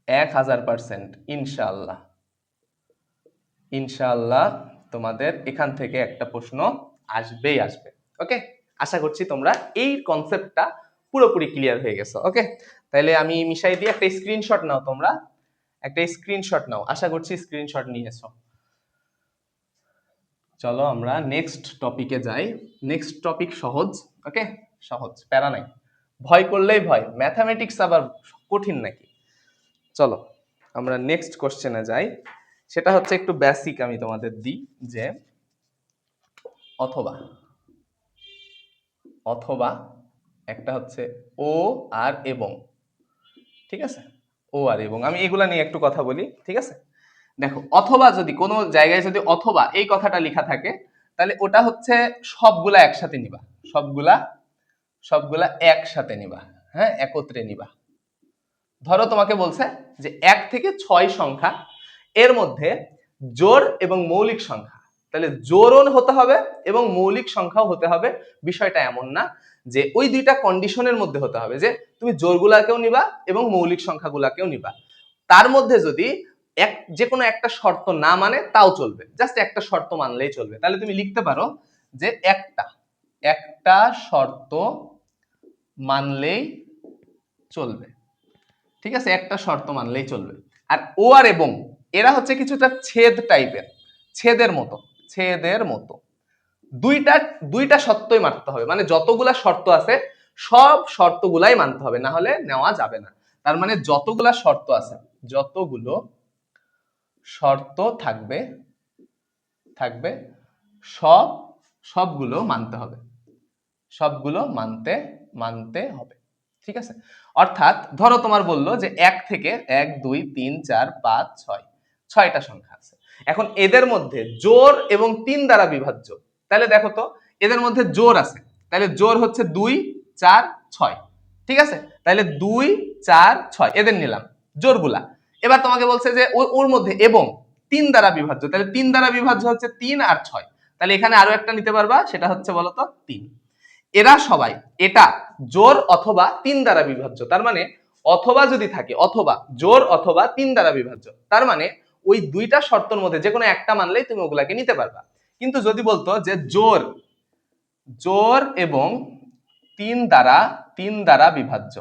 1000%, ইনশাআল্লাহ। ইনশাআল্লাহ তোমাদের এখান থেকে একটা প্রশ্ন আসবেই আসবে। ওকে, আশা করছি তোমরা এই কনসেপ্টটা পুরোপুরি ক্লিয়ার হয়ে গেছো। ওকে, তাহলে আমি মিশাই দিয়ে একটা স্ক্রিনশট নাও, তোমরা একটা স্ক্রিনশট নাও, আশা করছি স্ক্রিনশট নিয়েছো। চলো আমরা নেক্সট টপিকে যাই। নেক্সট টপিক সহজ, ওকে, সহজ, প্যারা নাই, ভয় করলেই ভয়, ম্যাথামেটিক্স আবার কঠিন নাকি। চলো আমরা নেক্সট কোশ্চেনে যাই, সেটা হচ্ছে একটু বেসিক আমি তোমাদের দিই, যে অথবা অথবা একটা হচ্ছে ও আর এবং, ঠিক আছে, ও আর এবং, আমি এগুলা নিয়ে একটু কথা বলি, ঠিক আছে। দেখো, অথবা যদি কোনো জায়গায় যদি অথবা এই কথাটা লেখা থাকে, তাহলে ওটা হচ্ছে সবগুলা একসাথে নিবা, সবগুলা সবগুলা একসাথে নিবা, হ্যাঁ, একত্রে নিবা। ধরো তোমাকে বলছে যে 1 থেকে 6 সংখ্যা, এর মধ্যে জোড় এবং মৌলিক সংখ্যা, তাহলে জোড়ও হতে হবে এবং মৌলিক সংখ্যাও হতে হবে। বিষয়টা এমন না যে ওই দুইটা কন্ডিশনের মধ্যে হতে হবে যে তুমি জোড়গুলাকেও নিবা এবং মৌলিক সংখ্যাগুলাকেও নিবা। তার মধ্যে যদি যে কোনো একটা শর্ত না মানে তাও চলবে, জাস্ট একটা শর্ত মানলেই চলবে। তাহলে তুমি লিখতে পারো যে একটা শর্ত মানলেই চলবে, ঠিক আছে, একটা শর্ত মানলেই চলবে। আর ও আর এবং এরা হচ্ছে কিছুটা ছেদ টাইপের, ছেদের মতো দুইটা দুইটা শর্তই মানতে হবে, মানে যতগুলা শর্ত আছে সব শর্তগুলাই মানতে হবে, না হলে নেওয়া যাবে না। তার মানে যতগুলা শর্ত আছে, যতগুলো শর্ত থাকবে থাকবে সব সবগুলো মানতে হবে, সবগুলো মানতে মানতে হবে, ঠিক আছে। অর্থাৎ ধরো তোমার বললো যে 1 থেকে 1 2 3 4 5 6 6টা সংখ্যা আছে। এখন এদের মধ্যে জোড় এবং 3 দ্বারা বিভাজ্য, তাহলে দেখো তো এদের মধ্যে জোড় আছে, তাহলে জোড় হচ্ছে 2 4 6, ঠিক আছে। তাহলে 2 4 6 এদের নিলাম জোড়গুলা। এবার তোমাকে বলছে যে ওর মধ্যে এবং 3 দ্বারা বিভাজ্য, তাহলে 3 দ্বারা বিভাজ্য হচ্ছে 3 আর 6, তাহলে এখানে আরো একটা নিতে পারবা, সেটা হচ্ছে বলতো 3। এরা সবাই, এটা জোড় অথবা 3 দ্বারা বিভাজ্য, তার মানে অথবা যদি থাকে, অথবা জোড় অথবা 3 দ্বারা বিভাজ্য, তার মানে ওই দুইটা শর্তের মধ্যে যে কোনো একটা মানলেই তুমি ওগুলাকে নিতে পারবা। কিন্তু যদি বলতো যে জোড় এবং 3 দ্বারা বিভাজ্য,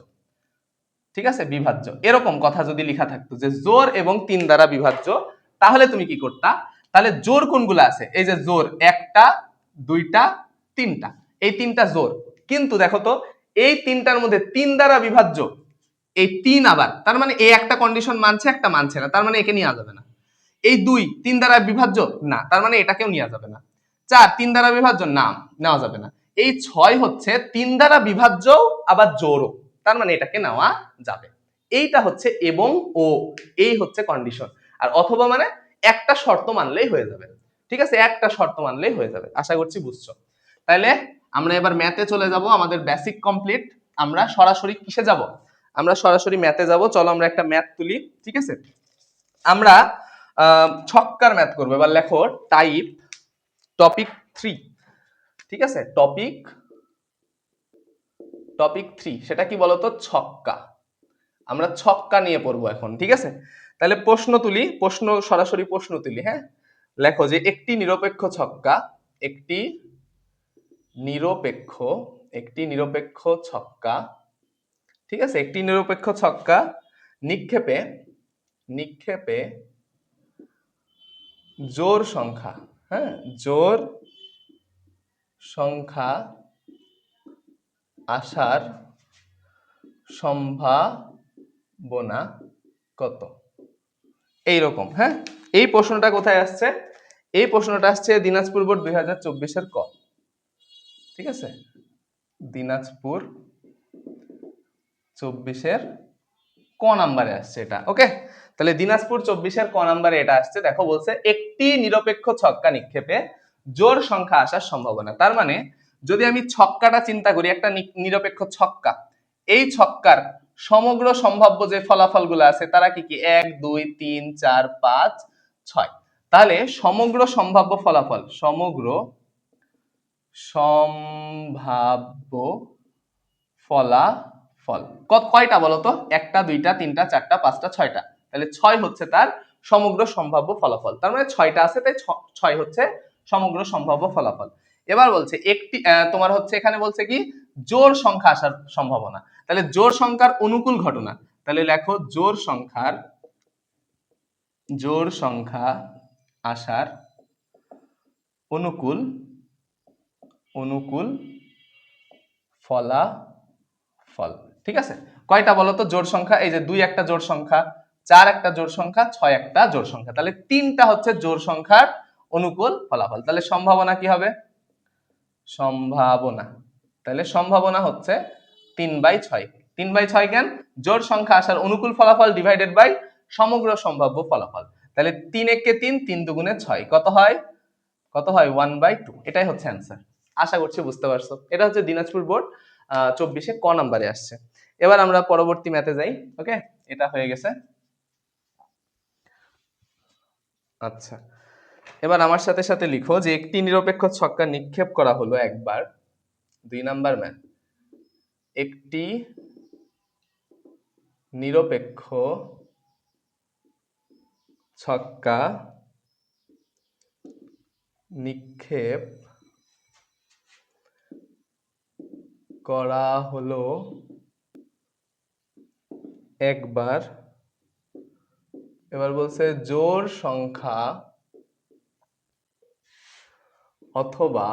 ঠিক আছে, বিভাজ্য, এরকম কথা যদি লেখা থাকতো যে জোড় এবং 3 দ্বারা বিভাজ্য, তাহলে তুমি কি করতা, তাহলে জোড় কোনগুলো আছে, এই যে জোড় 1টা 2টা 3টা, এই 3টা জোড়। কিন্তু দেখো তো এই 3টার মধ্যে 3 দ্বারা বিভাজ্য এই 3 আবার, তার মানে এই একটা কন্ডিশন মানছে একটা মানছে না, তার মানে একে নেওয়া যাবে না। এই 2 3 দ্বারা বিভাজ্য না, তার মানে এটাকেও নেওয়া যাবে না। 4 3 দ্বারা বিভাজ্য না, নেওয়া যাবে না। এই 6 হচ্ছে 3 দ্বারা বিভাজ্য আবার জোড়ও, তার মানে এটাকে নেওয়া যাবে। এইটা হচ্ছে এবং ও, এই হচ্ছে কন্ডিশন। আর অথবা মানে একটা শর্ত মানলেই হয়ে যাবে, ঠিক আছে, একটা শর্ত মানলেই হয়ে যাবে। আশা করছি বুঝছো। তাহলে আমরা এবার ম্যাথে চলে যাব, আমাদের বেসিক কমপ্লিট। আমরা সরাসরি কিসে যাব, আমরা সরাসরি ম্যাথে যাব। চলো আমরা একটা ম্যাথ তুলি, ঠিক আছে। আমরা ছক্কার ম্যাথ করবো। এবার লেখো টাইপ টপিক 3, ঠিক আছে, টপিক 3, সেটা কি বলতো, ছক্কা। আমরা ছক্কা নিয়ে পড়বো এখন, ঠিক আছে। তাহলে প্রশ্ন তুলি, সরাসরি প্রশ্ন তুলি, হ্যাঁ। লেখো যে একটি নিরপেক্ষ ছক্কা, একটি নিরপেক্ষ ছক্কা, ঠিক আছে, একটি নিরপেক্ষ ছক্কা নিক্ষেপে জোড় সংখ্যা, হ্যাঁ, জোড় সংখ্যা আসার সম্ভাবনা কত, এইরকম, হ্যাঁ। এই প্রশ্নটা কোথায় আসছে, এই প্রশ্নটা আসছে দিনাজপুর বোর্ড 2024-এর ক, ঠিক আছে, দিনাজপুর 24-এর ক নাম্বারে আসছে এটা, ওকে। তাহলে দিনাজপুর 24-এর ক নাম্বারে এটা আসছে। দেখো বলছে একটি নিরপেক্ষ ছক্কা নিক্ষেপে জোড় সংখ্যা আসার সম্ভাবনা। তার মানে যদি আমি ছক্কাটা চিন্তা করি, একটা নিরপেক্ষ ছক্কা, এই ছক্কার সমগ্র সম্ভাব্য যে ফলাফলগুলো আছে তারা কি কি, 1 2 3 4 5 6, তাহলে সমগ্র সম্ভাব্য ফলাফল, সমগ্র সম্ভাব্য ফলাফল কয়টা বলতো, 1টা 2টা 3টা 4টা 5টা 6টা, তাহলে 6 হচ্ছে তার সমগ্র সম্ভাব্য ফলাফল। তার মানে 6টা আছে, তাই 6 হচ্ছে সমগ্র সম্ভাব্য ফলাফল। এবার বলছে একটি তোমার হচ্ছে এখানে বলছে কি জোড় সংখ্যা আসার সম্ভাবনা, তাহলে জোড় সংখ্যার অনুকূল ঘটনা, তাহলে লেখো জোড় সংখ্যা আসার অনুকূল ফলাফল, ঠিক আছে। কয়টা বলতো জোড় সংখ্যা, এই যে 2 একটা জোড় সংখ্যা, 4 একটা জোড় সংখ্যা, 6 একটা জোড় সংখ্যা, তাহলে 3টা হচ্ছে জোড় সংখ্যার অনুকূল ফলাফল। তাহলে সম্ভাবনা কি হবে, সম্ভাবনা, তাহলে সম্ভাবনা হচ্ছে 3/6। 3/6 কেন? জোড় সংখ্যা আসার অনুকূল ফলাফল ডিভাইডেড বাই সমগ্র সম্ভাব্য ফলাফল। তাহলে 3 একে 3, 3 দুগুণে 6, কত হয়? কত হয়? 1/2। এটাই হচ্ছে অ্যান্সার। আশা করছি বুঝতে পারছো। এটা হচ্ছে দিনাজপুর বোর্ড 24-এ ক নাম্বারে আসছে। এবার আমরা পরবর্তী ম্যাথে যাই। ওকে, এটা হয়ে গেছে। আচ্ছা, এবার আমার সাথে সাথে লিখো যে একটি নিরপেক্ষ ছক্কা নিক্ষেপ করা হলো একবার। 2 নাম্বার ম্যাথ। একটি নিরপেক্ষ ছক্কা নিক্ষেপ করা হলো একবার। এবার বলছে জোড় সংখ্যা অথবা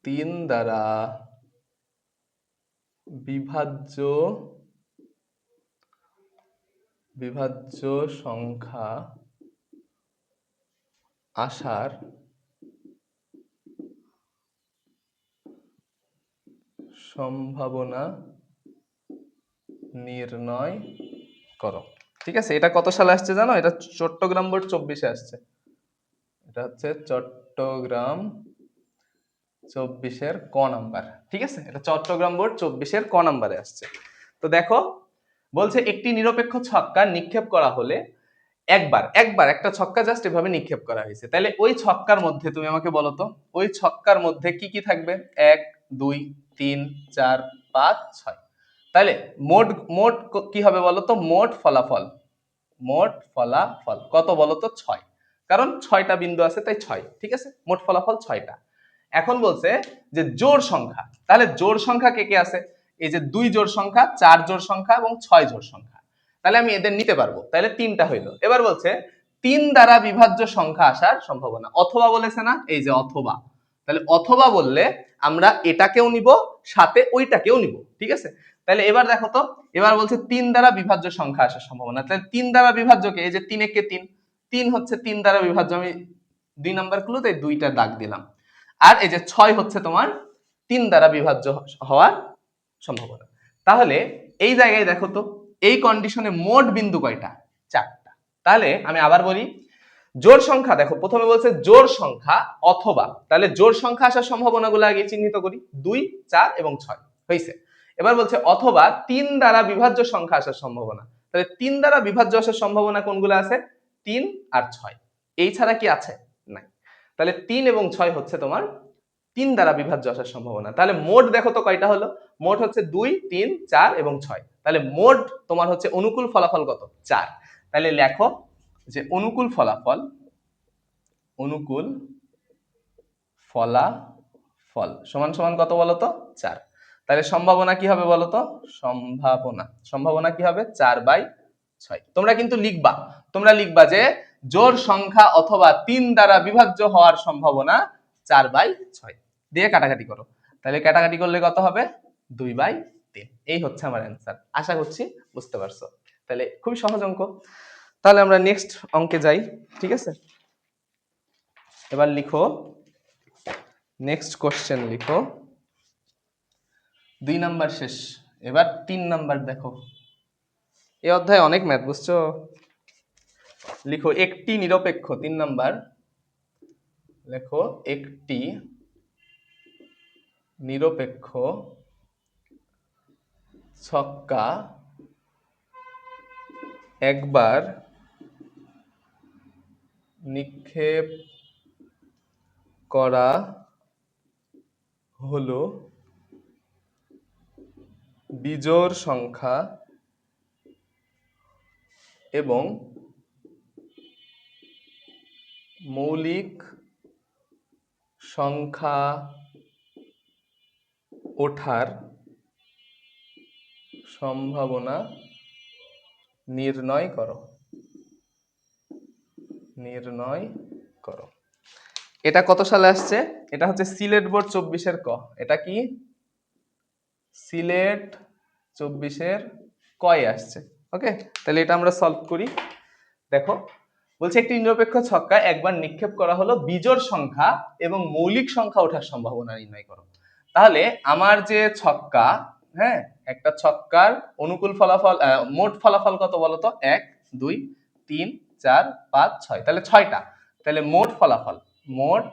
3 দ্বারা বিভাজ্য সংখ্যা আসার সম্ভাবনা নির্ণয় করো। ঠিক আছে, এটা কত সালে আসছে জানো? এটা চট্টগ্রাম বোর্ড 24-এ আসছে। এটা হচ্ছে চট্টগ্রাম 24-এর ক নাম্বার। ঠিক আছে, এটা চট্টগ্রাম বোর্ড 24-এর ক নাম্বারে আসছে। তো দেখো, বলছে একটি নিরপেক্ষ ছক্কা নিক্ষেপ করা হলে একবার একটা ছক্কা জাস্ট এভাবে নিক্ষেপ করা হয়েছে। তাহলে ওই ছক্কার মধ্যে তুমি আমাকে বলো তো, ওই ছক্কার মধ্যে কি কি থাকবে? 1, 2, 3, 4, 5, 6। তাহলে মোট মোট কি হবে বলো তো? মোট ফলাফল কত বলো তো? 6। কারণ 6টা বিন্দু আছে তাই 6। ঠিক আছে, মোট ফলাফল 6টা। এখন বলছে যে জোড় সংখ্যা। তাহলে জোড় সংখ্যা কে কে আছে? এই যে 2 জোড় সংখ্যা, 4 জোড় সংখ্যা এবং 6 জোড় সংখ্যা। তাহলে আমি এদের নিতে পারবো। তাহলে 3টা হইলো। এবার বলছে 3 দ্বারা বিভাজ্য সংখ্যা আসার সম্ভাবনা। অথবা বলেছে না? এই যে অথবা। তাহলে অথবা বললে আমরা এটাকেও নিব, সাথে ওইটাকেও নিব। ঠিক আছে, তাহলে এবার দেখো তো, এবার বলছে 3 দ্বারা বিভাজ্য সংখ্যা আসার সম্ভাবনা। তাহলে 3 দ্বারা বিভাজ্যকে, এই যে 3 একে 3, 3 হচ্ছে 3 দ্বারা বিভাজ্য। আমি 2 নাম্বার ক্লুতে 2টা দাগ দিলাম। আর এই যে 6 হচ্ছে তোমার 3 দ্বারা বিভাজ্য হওয়ার সম্ভাবনা। তাহলে এই জায়গায় দেখো তো, এই কন্ডিশনে মোট বিন্দু কয়টা? 4টা। তাহলে আমি আবার বলি, জোড় সংখ্যা দেখো, প্রথমে বলছে জোড় সংখ্যা অথবা, তাহলে জোড় সংখ্যা আসার সম্ভাবনাগুলো আগে চিহ্নিত করি, 2, 4 এবং 6 হইছে। এবার বলছে অথবা 3 দ্বারা বিভাজ্য সংখ্যা আসার সম্ভাবনা। তাহলে 3 দ্বারা বিভাজ্য আসার সম্ভাবনা কোনগুলো আছে? 3 আর 6। এই ছাড়া কি আছে? নাই। তাহলে 3 এবং 6 হচ্ছে তোমার 3 দ্বারা বিভাজ্য আসার সম্ভাবনা। তাহলে মোট দেখো তো কয়টা হলো? মোট হচ্ছে 2, 3, 4 এবং 6। তাহলে মোট তোমার হচ্ছে অনুকূল ফলাফল কত? 4। তাহলে লেখো যে অনুকূল ফলাফল সমান সমান কত বলতো? 4। তাহলে সম্ভাবনা কি হবে বলতো? সম্ভাবনা কি হবে? 4/6। তোমরা কিন্তু লিখবা যে জোড় সংখ্যা অথবা 3 দ্বারা বিভাজ্য হওয়ার সম্ভাবনা 4/6 দিয়ে কাটাকাটি করো। তাহলে কাটাকাটি করলে কত হবে? 2/3। এই হচ্ছে আমার অ্যান্সার। আশা করছি বুঝতে পারছো। তাহলে খুবই সহজ অঙ্ক। তাহলে আমরা নেক্সট অঙ্কে যাই। ঠিক আছে, এবার লিখো, নেক্সট কোশ্চেন লিখো। 2 নাম্বার শেষ, এবার 3 নাম্বার দেখো। এই অধ্যায়ে অনেক ম্যাথ, বুঝছো? লিখো একটি নিরপেক্ষ, 3 নাম্বার লেখো, একটি নিরপেক্ষ ছক্কা একবার নিক্ষেপ করা হলো বিজোড় সংখ্যা এবং মৌলিক সংখ্যা ওঠার সম্ভাবনা নির্ণয় করো। এটা কত সালে আসছে? এটা হচ্ছে সিলেট বোর্ড 24-এর ক। এটা কি? সিলেট 24-এর কয় আসছে। ওকে, তাহলে এটা আমরা সলভ করি। দেখো, বলছে একটি নিরপেক্ষ ছক্কা একবার নিক্ষেপ করা হলো বিজোড় সংখ্যা এবং মৌলিক সংখ্যা ওঠার সম্ভাবনা নির্ণয় করো। তাহলে আমার যে ছক্কা, হ্যাঁ, একটা ছক্কার অনুকূল ফলাফল, মোট ফলাফল কত বলতো? 1 2 3 4 5 6, তাহলে 6টা। তাহলে মোট ফলাফল, মোট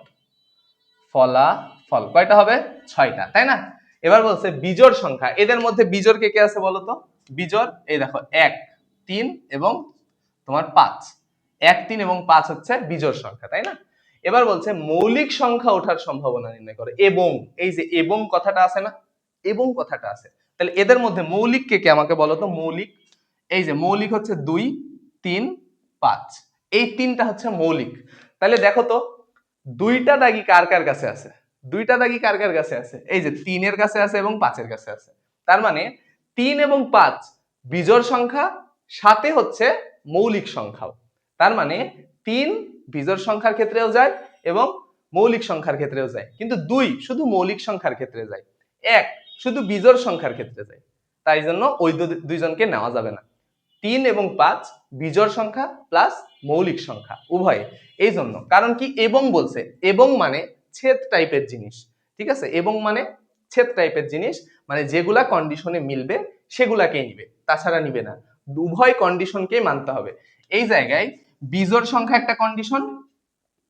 ফলাফল কয়টা হবে? 6টা, তাই না? এবার বলছে বিজোড় সংখ্যা, এদের মধ্যে বিজোড় কে কে আছে বলতো? বিজোড় এই দেখো 1 3 এবং তোমার 5, 1 3 এবং 5 হচ্ছে বিজোড় সংখ্যা, তাই না? এবার বলছে মৌলিক সংখ্যা ওঠার সম্ভাবনা নির্ণয় করো। এবং এই যে এবং কথাটা আছে না, এবং কথাটা আছে, তাহলে এদের মধ্যে মৌলিক কে কে আমাকে বলো তো? মৌলিক, এই যে মৌলিক হচ্ছে 2 3 5, এই তিনটা হচ্ছে মৌলিক। তাহলে দেখো তো দুইটা দাগি কার কার কাছে আছে? দুইটা দাগি কার কার কাছে আছে? এই যে 3 এর কাছে আছে এবং 5 এর কাছে আছে। তার মানে 3 এবং 5 বিজোড় সংখ্যা, সাথে হচ্ছে মৌলিক সংখ্যাও। তার মানে 3 বিজোড় সংখ্যার ক্ষেত্রেও যায় এবং মৌলিক সংখ্যার ক্ষেত্রেও যায়, কিন্তু 2 শুধু মৌলিক সংখ্যার ক্ষেত্রে যায়, 1 শুধু বিজোড় সংখ্যার ক্ষেত্রে যায়। তাই জন্য ওই দুইজনকে নেওয়া যাবে না। 3 এবং 5 বিজোড় সংখ্যা প্লাস মৌলিক সংখ্যা উভয়। এই জন্য, কারণ কি এবং বলছে, এবং মানে ছেদ টাইপের জিনিস, ঠিক আছে? এবং মানে ছেদ টাইপের জিনিস, মানে যেগুলা কন্ডিশনে মিলবে সেগুলাকেই নিবে, তাছাড়া নিবে না। উভয় কন্ডিশনকেই মানতে হবে। এই জায়গায় বিজোড় সংখ্যা একটা কন্ডিশন,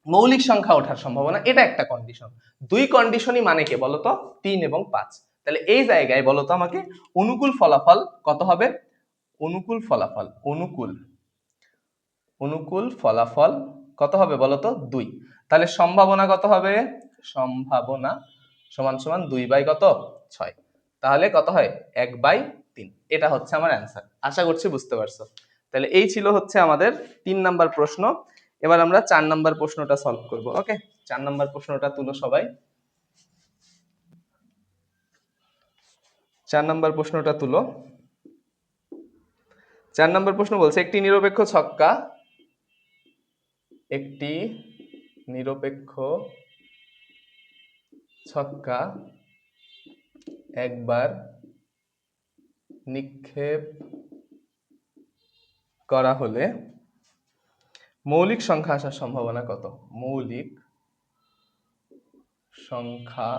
মৌলিক সংখ্যা ওঠার সম্ভাবনা এটা একটা কন্ডিশন। দুই কন্ডিশনই মানে কে বলতো? 3 এবং 5। তাহলে এই জায়গায় বলতো আমাকে অনুকূল ফলাফল কত হবে? অনুকূল ফলাফল, অনুকূল অনুকূল ফলাফল কত হবে বলতো? 2। তাহলে সম্ভাবনা কত হবে? সম্ভাবনা সমান সমান 2/কত? 6। তাহলে কত হয়? 1/3। এটা হচ্ছে আমার অ্যান্সার। আশা করছি বুঝতে পারছো। তাহলে এই ছিল হচ্ছে আমাদের 3 নাম্বার প্রশ্ন। এবার আমরা 4 নাম্বার প্রশ্নটা সলভ করব। ওকে, 4 নাম্বার প্রশ্নটা তুলো সবাই। 4 নাম্বার প্রশ্নটা তুলো। 4 নাম্বার প্রশ্ন বলছে একটি নিরপেক্ষ ছক্কা, একটি নিরপেক্ষ ছক্কা একবার নিক্ষেপ করা হলে মৌলিক সংখ্যা আসার সম্ভাবনা কত? মৌলিক সংখ্যা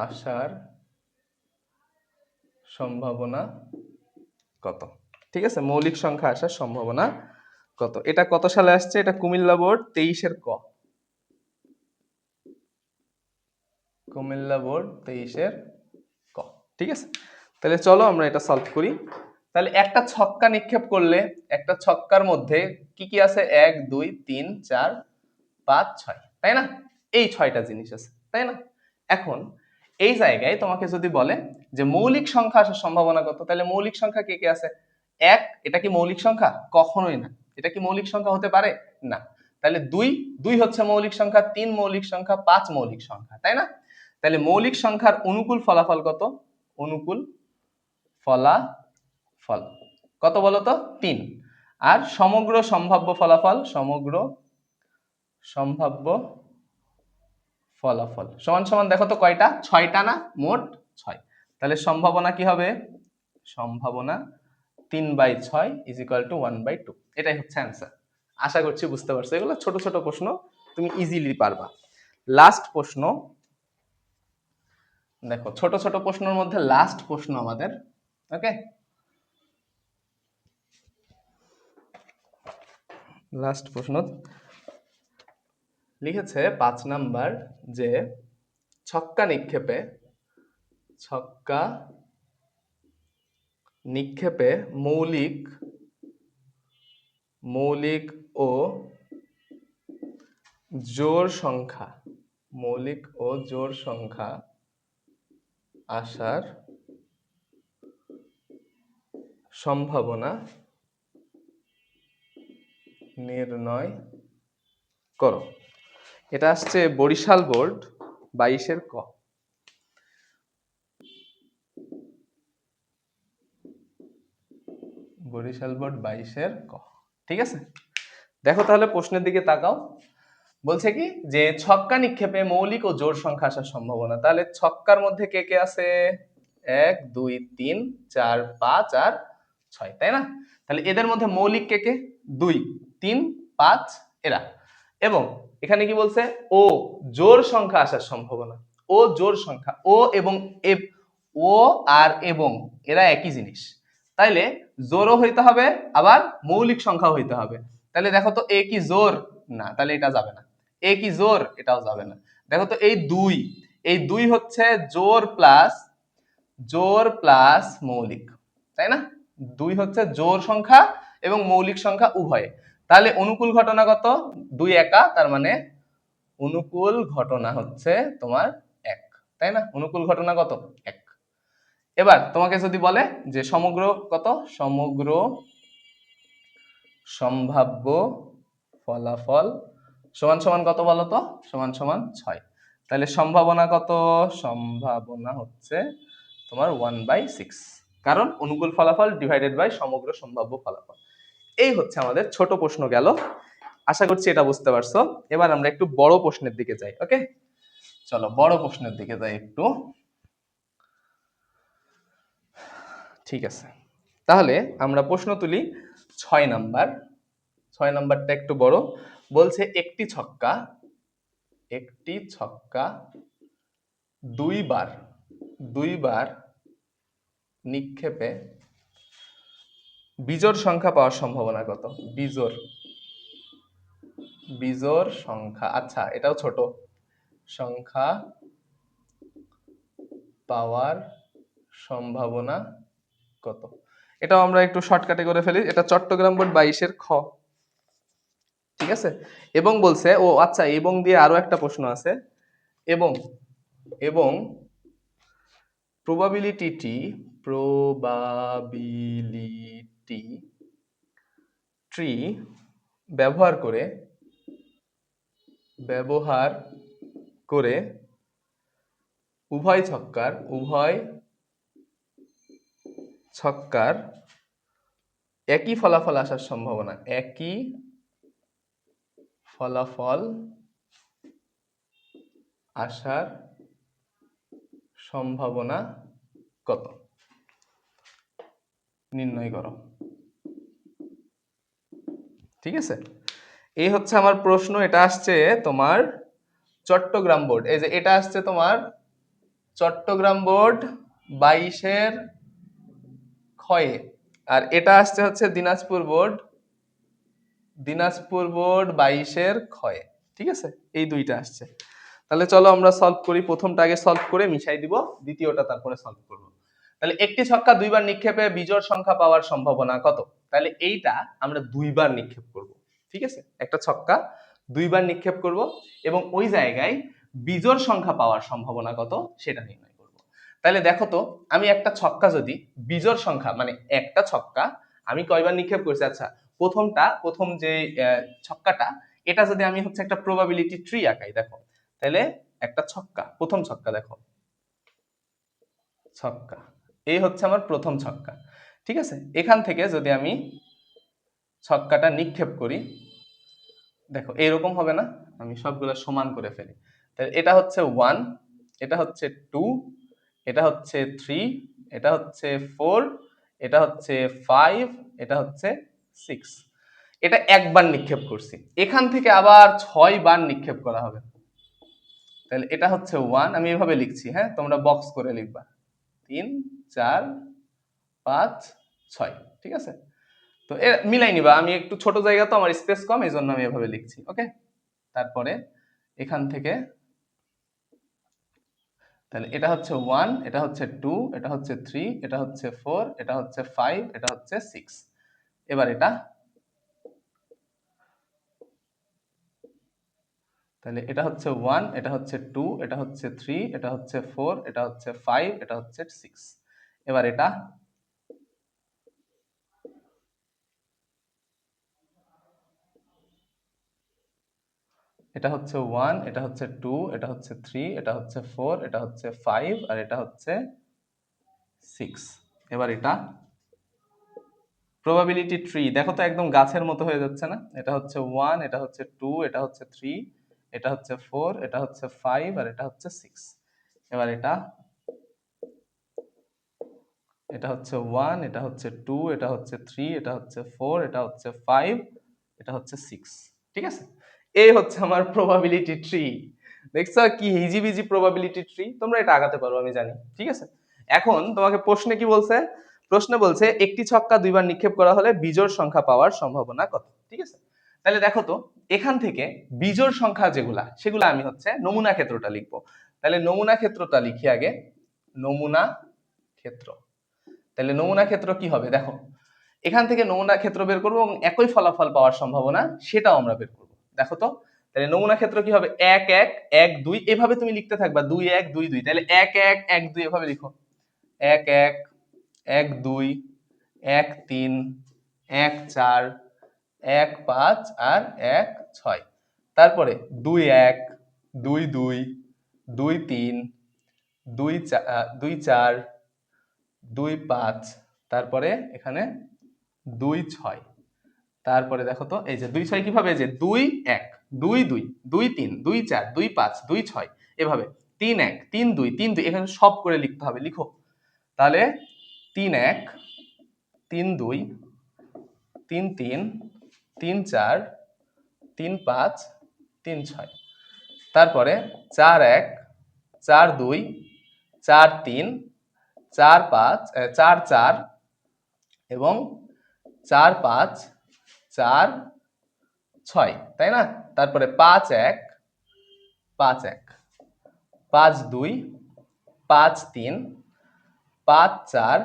আসার সম্ভাবনা কত? ঠিক আছে, মৌলিক সংখ্যা আসার সম্ভাবনা কত? এটা কত সালে আসছে? এটা কুমিল্লা বোর্ড 23-এর ক। কুমিল্লা বোর্ড 23-এর ক। ঠিক আছে, তাহলে চলো আমরা এটা সলভ করি। তাহলে একটা ছক্কা নিক্ষেপ করলে একটা ছক্কার মধ্যে কি কি আছে? 1 2 3 4 5 6, তাই না? এই 6টা জিনিস আছে, তাই না? এখন এই জায়গায় তোমাকে যদি বলে যে মৌলিক সংখ্যা আসার সম্ভাবনা কত, তাহলে মৌলিক সংখ্যা কে কে আছে? 1, এটা কি মৌলিক সংখ্যা? কখনোই না। এটা কি মৌলিক সংখ্যা হতে পারে? না। তাহলে 2 2 হচ্ছে মৌলিক সংখ্যা, 3 মৌলিক সংখ্যা, 5 মৌলিক সংখ্যা, তাই না? তাহলে মৌলিক সংখ্যার অনুকূল ফলাফল কত? অনুকূল ফলাফল কত বলতো? 3। আর সমগ্র সম্ভাব্য ফলাফল, সমগ্র সম্ভাব্য ফলাফল সমান সমান দেখো তো কয়টা? 6টা না? মোট 6। তাহলে সম্ভাবনা কি হবে? সম্ভাবনা 3/6 = 1/2। এটাই হচ্ছে অ্যান্সার। আশা করছি বুঝতে পারছো। এগুলো ছোট ছোট প্রশ্ন, তুমি ইজিলি পারবা। লাস্ট প্রশ্ন দেখো, ছোট ছোট প্রশ্নের মধ্যে লাস্ট প্রশ্ন আমাদের। ওকে, লাস্ট প্রশ্ন লিখেছে 5 নাম্বার যে ছক্কা নিক্ষেপে মৌলিক ও জোড় সংখ্যা আসার সম্ভাবনা নির্ণয় করো। এটা আসছে বরিশাল বোর্ড 22-এর ক। বরিশাল বোর্ড 22-এর ক। ঠিক আছে, দেখো তাহলে প্রশ্নের দিকে তাকাও। বলছে কি যে ছক্কা নিক্ষেপে মৌলিক ও জোড় সংখ্যা আসার সম্ভাবনা। তাহলে ছক্কার মধ্যে কে কে আছে? 1 2 3 4 5 আর 6, তাই না? তাহলে এদের মধ্যে মৌলিক কে কে? 2 3 5 এরা। এবং এখানে কি বলছে, ও জোড় সংখ্যা আসার সম্ভাবনা। ও জোড় সংখ্যা, ও এবং ও আর এবং এরা একই জিনিস, তাইলে জোড়ও হইতে হবে আবার মৌলিক সংখ্যাও হইতে হবে। তাহলে দেখো তো এ কি জোড়? না, তাহলে এটা যাবে না। এ কি জোড়? এটাও যাবে না। দেখো তো এই দুই হচ্ছে জোড় প্লাস মৌলিক, তাই না? দুই হচ্ছে জোড় সংখ্যা এবং মৌলিক সংখ্যা উভয়ে। তাহলে অনুকূল ঘটনা কত? দুই একা, তার মানে অনুকূল ঘটনা হচ্ছে তোমার এক, তাই না? অনুকূল ঘটনা কত? এক। এবার তোমাকে যদি বলে যে সমগ্র কত, সমগ্র সম্ভাব্য ফলাফল সমান সমান কত বলো তো? সমান সমান 6। তাহলে সম্ভাবনা কত? সম্ভাবনা হচ্ছে তোমার 1/6, কারণ অনুকূল ফলাফল ডিভাইডেড বাই সমগ্র সম্ভাব্য ফলাফল। এই হচ্ছে আমাদের ছোট প্রশ্ন গেল। আশা করছি এটা বুঝতে পারছো। এবার আমরা একটু বড় প্রশ্নের দিকে যাই। ওকে, চলো বড় প্রশ্নের দিকে যাই একটু। ঠিক আছে, তাহলে আমরা প্রশ্ন তুলি 6 নাম্বার। 6 নাম্বারটা একটু বড়। বলছে একটি ছক্কা দুইবার নিক্ষেপে বিজোড় সংখ্যা পাওয়ার সম্ভাবনা কত? বিজোড় সংখ্যা, আচ্ছা এটাও ছোট, সংখ্যা পাওয়ার সম্ভাবনা কত? এটাও আমরা একটু শর্টকাটে করে ফেলি। এটা চট্টগ্রাম বোর্ড 22-এর খ। ঠিক আছে, এবং বলছে, ও আচ্ছা এবং দিয়ে আরো একটা প্রশ্ন আছে। এবং এবং প্রবাবিলিটি ট্রি ব্যবহার করে উভয় ছক্কার একই ফলাফল আসার সম্ভাবনা, একই ফলাফল আসার সম্ভাবনা কত? নির্ণয় করো। ঠিক আছে, এই হচ্ছে আমার প্রশ্ন। এটা আসছে তোমার চট্টগ্রাম বোর্ড, এই যে এটা আসছে তোমার চট্টগ্রাম বোর্ড 22-এর খয়ে, আর এটা আসছে হচ্ছে দিনাজপুর বোর্ড 22-এর খয়ে। ঠিক আছে, এই দুইটা আসছে। তাহলে চলো আমরা সলভ করি। প্রথমটা আগে সলভ করে মিশাই দিব, দ্বিতীয়টা তারপরে সলভ করব। তাহলে একটি ছক্কা দুইবার নিক্ষেপে বিজোড় সংখ্যা পাওয়ার সম্ভাবনা কত? তাহলে এইটা আমরা দুইবার নিক্ষেপ করব। ঠিক আছে, একটা ছক্কা দুইবার নিক্ষেপ করব এবং ওই জায়গায় বিজোড় সংখ্যা পাওয়ার সম্ভাবনা কত সেটা নির্ণয় করব। তাহলে দেখো তো, আমি একটা ছক্কা যদি বিজোড় সংখ্যা, মানে একটা ছক্কা আমি কয়বার নিক্ষেপ করছি? আচ্ছা, প্রথম যে ছক্কাটা, এটা যদি আমি হচ্ছে একটা প্রবাবিলিটি ট্রি আঁকাই, দেখো তাহলে একটা ছক্কা, প্রথম ছক্কা, দেখো ছক্কা, এই হচ্ছে আমার প্রথম ছক্কা। ঠিক আছে, এখান থেকে যদি আমি ছক্কাটা নিক্ষেপ করি, দেখো এরকম হবে না? আমি সবগুলো সমান করে ফেলি। তাহলে এটা হচ্ছে 1, এটা হচ্ছে 2, এটা হচ্ছে 3, এটা হচ্ছে 4, এটা হচ্ছে 5, এটা হচ্ছে 6। এটা একবার নিক্ষেপ করছি, এখান থেকে আবার 6বার নিক্ষেপ করা হবে। তাহলে এটা হচ্ছে 1, আমি এভাবে লিখছি, হ্যাঁ তোমরা বক্স করে লিখবা, 3, 4, 5, 6। ঠিক আছে, তো মিলাই নিবা। আমি একটু ছোট জায়গা তো, আমার স্পেস কম, এই জন্য আমি এভাবে লিখছি। ওকে, তারপরে এখান থেকে, তাহলে এটা হচ্ছে 1, এটা হচ্ছে 2, এটা হচ্ছে 3, এটা হচ্ছে 4, এটা হচ্ছে 5, এটা হচ্ছে 6। এবার এটা, তাহলে এটা হচ্ছে 1, এটা হচ্ছে 2, এটা হচ্ছে 3, এটা হচ্ছে 4, এটা হচ্ছে 5, এটা হচ্ছে 6। এবার এটা, এটা হচ্ছে 1, এটা হচ্ছে 2, এটা হচ্ছে 3, এটা হচ্ছে 4, এটা হচ্ছে 5, আর এটা হচ্ছে 6। এবার এটা প্রবাবিলিটি ট্রি, দেখো তো একদম গাছের মতো হয়ে যাচ্ছে না? এটা হচ্ছে 1, এটা হচ্ছে 2, এটা হচ্ছে 3, এটা হচ্ছে 4, এটা হচ্ছে 5, আর এটা হচ্ছে 6। এবার এটা হচ্ছে 1, এটা হচ্ছে 2, এটা হচ্ছে 3, এটা হচ্ছে 4, এটা হচ্ছে 5, এটা হচ্ছে 6। ঠিক আছে, এই হচ্ছে আমার প্রবাবিলিটি ট্রি। দেখছো কি হিজিবিজি প্রবাবিলিটি ট্রি? তোমরা এটা আগাতে পারো আমি জানি, ঠিক আছে। এখন তোমাকে প্রশ্নে কি বলছে? প্রশ্নে বলছে একটি ছক্কা দুইবার নিক্ষেপ করা হলে বিজোড় সংখ্যা পাওয়ার সম্ভাবনা কত, ঠিক আছে। তাহলে দেখো তো এখান থেকে বিজোড় সংখ্যা যেগুলা সেগুলা আমি হচ্ছে নমুনা ক্ষেত্রটা লিখবো। তাহলে নমুনা ক্ষেত্রটা লিখি আগে, নমুনা ক্ষেত্র। তাহলে নমুনা ক্ষেত্র কি হবে দেখো, এখান থেকে নমুনা ক্ষেত্র বের করবো এবং একই ফলাফল পাওয়ার সম্ভাবনা সেটাও আমরা বের করবো। দেখো তো তাহলে নমুনা ক্ষেত্র কি হবে, 1 1 1 2 এভাবে তুমি লিখতে থাকবা, 2 1 2 2, তাহলে 1 1 1 2 এভাবে লিখো, 1 1 1 2 1 3 1 4 1 5 আর 1 6। তারপরে 2 1 2 2 2 3 2 4 2 5, তারপরে এখানে 2 6। তারপরে দেখো তো এই যে 2 6 কিভাবে, এই যে 2 1 2 2 2 3 2 4 2 5 2 6 এভাবে 3 1 3 2 3 2 এখানে সব করে লিখতে হবে, লিখো। তাহলে 3 1 3 2 3 3 3 4 3 5 3 6। তারপরে 4 1 4 2 4 3 4 5 4 4 এবং 4 5 4 6, তাই না? তারপরে 5 1 5 1 5 2 5 3 5 4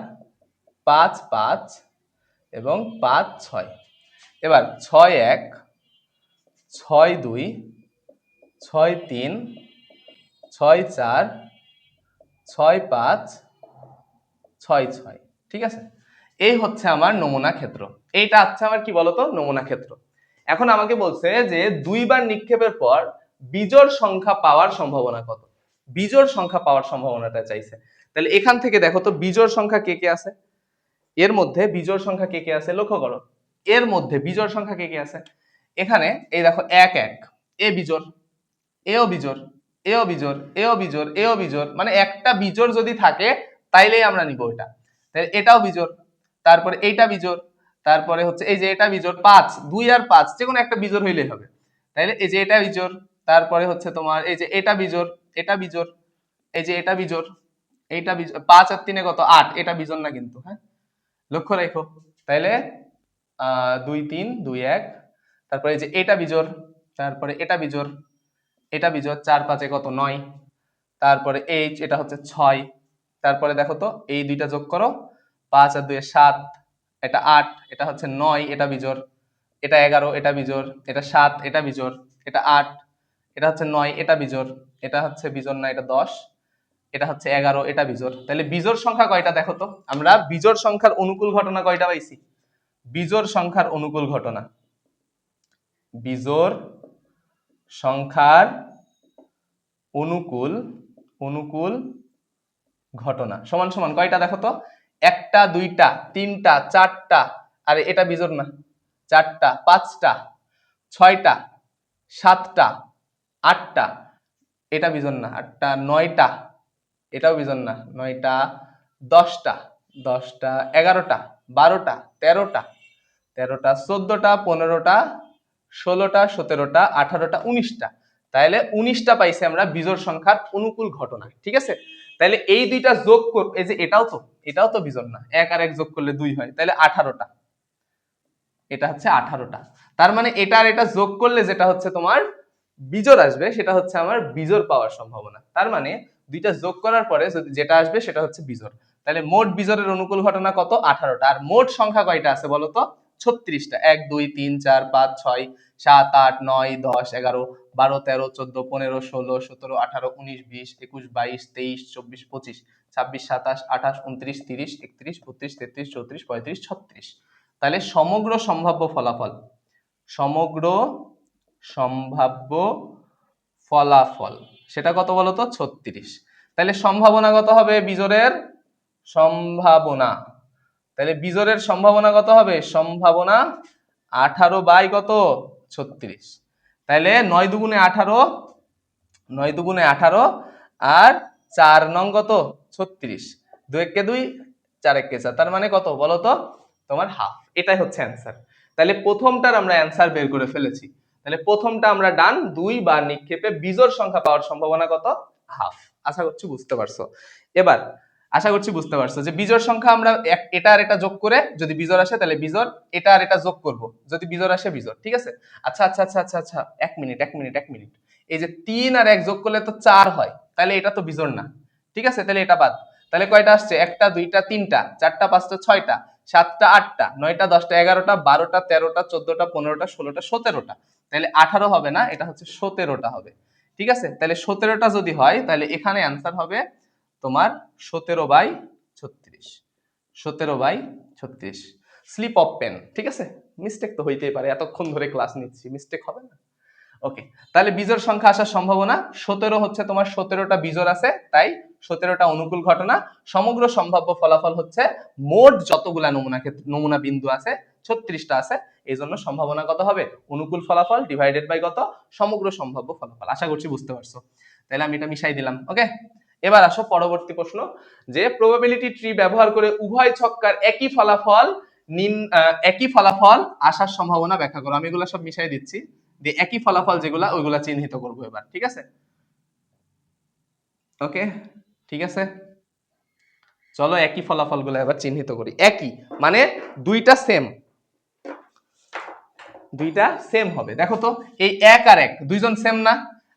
5 5 এবং 5 6। এবার 6 1 6 2 6 3 6 4 6 5 6 6, ঠিক আছে। এই হচ্ছে আমার নমুনা ক্ষেত্র। এইটা হচ্ছে আমার কি বলতো নমুনা ক্ষেত্র। এখন আমাকে বলছে যে দুইবার নিক্ষেপের পর বিজোড় সংখ্যা পাওয়ার সম্ভাবনা কত, বিজোড় সংখ্যা পাওয়ার সম্ভাবনাটা চাইছে। তাহলে এখান থেকে দেখো তো বিজোড় সংখ্যা কে কে আছে, এর মধ্যে বিজোড় সংখ্যা কে কে আছে লক্ষ্য করো, এর মধ্যে বিজোড় সংখ্যা কে কে আছে। এখানে এই দেখো 1 1 এ বিজোড়, এও বিজোড়, এও বিজোড়, এও বিজোড়, এও বিজোড়, মানে একটা বিজোড় যদি থাকে তাইলেই আমরা নিব এটা। তাহলে এটাও বিজোড়, তারপরে এইটা বিজোড়, তারপরে হচ্ছে এই যে এটা বিজোড়, 5 2 আর 5 যে কোনো একটা বিজোড় হইলেই হবে। তাইলে এই যে এটা বিজোড়, তারপরে হচ্ছে তোমার এই যে এটা বিজোড়, এটা বিজোড়, এই যে এটা বিজোড়, এইটা বিজোড়, 5 আর 3 কত 8, এটা বিজোড় না কিন্তু, হ্যাঁ লক্ষ্য রাখো। তাইলে 2 3 2 1, তারপরে এই যে এটা বিজোড়, তারপরে এটা বিজোড়, এটা বিজোড়, 4 5 কত 9, তারপরে এইচ এটা হচ্ছে 6। তারপরে দেখো তো এই দুইটা যোগ করো, 5 আর 2 7, এটা 8, এটা হচ্ছে 9, এটা বিজোড়, এটা 11, এটা বিজোড়, এটা 7, এটা বিজোড়, এটা 8, এটা হচ্ছে 9, এটা বিজোড়, এটা হচ্ছে বিজোড় না, এটা 10, এটা হচ্ছে 11, এটা বিজোড়। তাহলে বিজোড় সংখ্যা কয়টা দেখো তো, আমরা বিজোড় সংখ্যার অনুকূল ঘটনা কয়টা পাইছি, বিজোড় সংখ্যার অনুকূল ঘটনা, বিজোড় সংখ্যার অনুকূল অনুকূল ঘটনা সমান সমান কয়টা দেখো তো, একটা দুইটা তিনটা চারটা, আরে এটা বিজোড় না, চারটা পাঁচটা ছয়টা সাতটা আটটা, এটা বিজোড় না, আটটা নয়টা, এটাও বিজোড় না, নয়টা দশটা, দশটা 11টা 12টা 13টা 13টা 14টা 15টা 16টা 17টা 18টা 19টা। তাহলে 19টা পাইছি আমরা বিজোড় সংখ্যার অনুকূল ঘটনা, ঠিক আছে। তাহলে এই দুইটা যোগ কর, এই যে এটাও তো বিজোড় না, 1 আর 1 যোগ করলে 2 হয়, তাহলে 18টা, এটা হচ্ছে 18টা। তার মানে এটা আর এটা যোগ করলে যেটা হচ্ছে তোমার বিজোড় আসবে সেটা হচ্ছে আমার বিজোড় পাওয়ার সম্ভাবনা। তার মানে দুইটা যোগ করার পরে যেটা আসবে সেটা হচ্ছে বিজোড়। তাহলে মোট বিজোড়ের অনুকূল ঘটনা কত, 18টা। আর মোট সংখ্যা কয়টা আছে বলতো, 36টা। 1 2 3 4 5 6 7 8 9 10 11 12 13 14 15 16 17 18 19 20 21 22 23 24 25 26 27 28 29 30 31 32 33 34 35 36। তাহলে সমগ্র সম্ভাব্য ফলাফল, সমগ্র সম্ভাব্য ফলাফল সেটা কত বলতো, 36। তাহলে সম্ভাবনা কত হবে বিজোড়ের সম্ভাবনা, তাহলে বিজোড়ের সম্ভাবনা কত হবে, সম্ভাবনা 18 বাই কত 36। তাহলে 9 দুগুণে 18, 9 দুগুণে 18 আর 4 নং কত 36, 2 একে 2 4 একে 4, তার মানে কত বলতো তোমার হাফ। এটাই হচ্ছে অ্যান্সার। তাহলে প্রথমটার আমরা অ্যান্সার বের করে ফেলেছি। তাহলে প্রথমটা আমরা ডান, 2 বার নিক্ষেপে বিজোড় সংখ্যা পাওয়ার সম্ভাবনা কত? হাফ। আশা করছি বুঝতে পারছো। এবার আশা করছি বুঝতে পারছো যে বিজোড় সংখ্যা আমরা এটা আর এটা যোগ করে যদি বিজোড় আসে তাহলে বিজোড়, এটা আর এটা যোগ করব যদি বিজোড় আসে বিজোড়, ঠিক আছে? আচ্ছা আচ্ছা আচ্ছা আচ্ছা আচ্ছা, এক মিনিট এক মিনিট এক মিনিট, এই যে 3 আর 1 যোগ করলে তো 4 হয়, তাহলে এটা তো বিজোড় না, ঠিক আছে? তাহলে এটা বাদ। তাহলে কয়টা আসছে? একটা, দুইটা, তিনটা, চারটা, পাঁচটা, ছয়টা, সাতটা, আটটা, নয়টা, 10টা, 11টা, 12টা, 13টা, 14টা, 15টা, 16টা, 17টা। তাহলে 18 হবে না, এটা হচ্ছে 17টা হবে, ঠিক আছে? তাহলে 17টা যদি হয় তাহলে এখানে অ্যান্সার হবে তোমার 17/36। 17/36 স্লিপ অফ পেন, ঠিক আছে? মিস্টেক তো হইতেই পারে, এতক্ষণ ধরে ক্লাস নিচ্ছি, মিস্টেক হবে না। ওকে, তাহলে বিজোড় সংখ্যা আসার সম্ভাবনা 17 হচ্ছে তোমার 17টা বিজোড় আছে, তাই 17টা অনুকূল ঘটনা। সমগ্র সম্ভাব্য ফলাফল হচ্ছে মোট যতগুলা নমুনা বিন্দু আছে 36টা আছে, এই জন্য সম্ভাবনা কত হবে? অনুকূল ফলাফল ডিভাইডেড বাই কত? সমগ্র সম্ভাব্য ফলাফল। আশা করছি বুঝতে পারছো। তাহলে আমি এটা মিশাই দিলাম। ওকে, এবার আসো পরবর্তী প্রশ্ন, যে প্রবাবিলিটি ট্রি ব্যবহার করে উভয় ছক্কার একই ফলাফল আসার সম্ভাবনা ব্যাখ্যা করো। আমি এগুলো সব মিশাই দিচ্ছি, দিয়ে একই ফলাফল যেগুলা ওইগুলা চিহ্নিত করবো এবার, ঠিক আছে? ওকে, ঠিক আছে, চলো একই ফলাফলগুলো এবার চিহ্নিত করি। একই মানে দুইটা সেম, দুইটা সেম হবে। দেখো তো, এই 1 আর 1 দুইজন সেম না?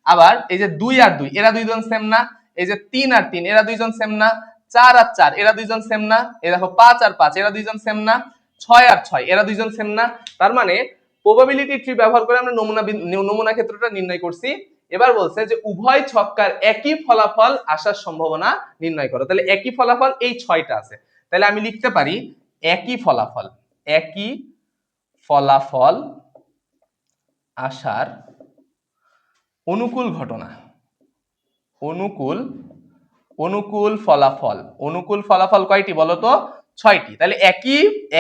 আবার এই যে 2 আর 2 এরা দুইজন সেম না? এই যে 3 আর 3 এরা দুইজন সেম না? 4 আর 4 এরা দুইজন সেম না? এই দেখো 5 আর 5 এরা দুইজন সেম না? 6 আর 6 এরা দুইজন সেম না? তার মানে প্রবাবিলিটি ট্রি ব্যবহার করে আমরা নমুনা ক্ষেত্রটা নির্ণয় করছি। এবার বলছে যে উভয় ছক্কার একই ফলাফল আসার সম্ভাবনা নির্ণয় করো। তাহলে একই ফলাফল এই 6টা আছে, তাহলে আমি লিখতে পারি একই ফলাফল, একই ফলাফল আসার অনুকূল ঘটনা, অনুকূল অনুকূল ফলাফল, অনুকূল ফলাফল কয়টি বলতো? 6টি। তাহলে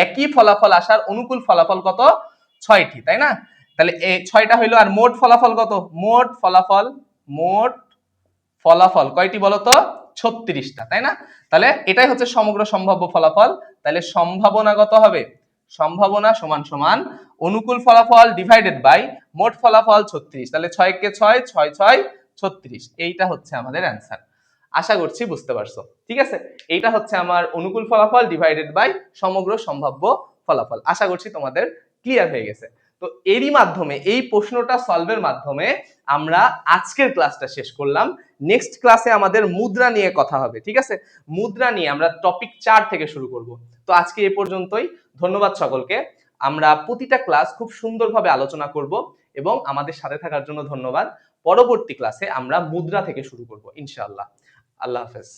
একই ফলাফল আসার অনুকূল ফলাফল কত? 6টি, তাই না? তাহলে এই 6টা হইলো, আর মোট ফলাফল কত? মোট ফলাফল কয়টি বলতো? 36টা, তাই না? তাহলে এটাই হচ্ছে সমগ্র সম্ভাব্য ফলাফল। তাহলে সম্ভাবনা কত হবে? সম্ভাবনা সমান সমান অনুকূল ফলাফল ডিভাইডেড বাই মোট ফলাফল 36। তাহলে 6 কে 6, 6 6 36, এইটা হচ্ছে আমাদের অ্যান্সার। আশা করছি বুঝতে পারছো, ঠিক আছে? এইটা হচ্ছে আমার অনুকূল ফলাফল ডিভাইডেড বাই সমগ্র সম্ভাব্য ফলাফল। আশা করছি তোমাদের ক্লিয়ার হয়ে গেছে। তো এরই মাধ্যমে, এই প্রশ্নটা সলভের মাধ্যমে আমরা আজকের ক্লাসটা শেষ করলাম। নেক্সট ক্লাসে আমাদের মুদ্রা নিয়ে কথা হবে, ঠিক আছে? মুদ্রা নিয়ে আমরা টপিক 4 থেকে শুরু করব। তো আজকে এ পর্যন্তই, ধন্যবাদ সকলকে। আমরা প্রতিটা ক্লাস খুব সুন্দরভাবে আলোচনা করব এবং আমাদের সাথে থাকার জন্য ধন্যবাদ। পরবর্তী ক্লাসে আমরা মুদ্রা থেকে শুরু করব ইনশাআল্লাহ। আল্লাহ হাফেজ।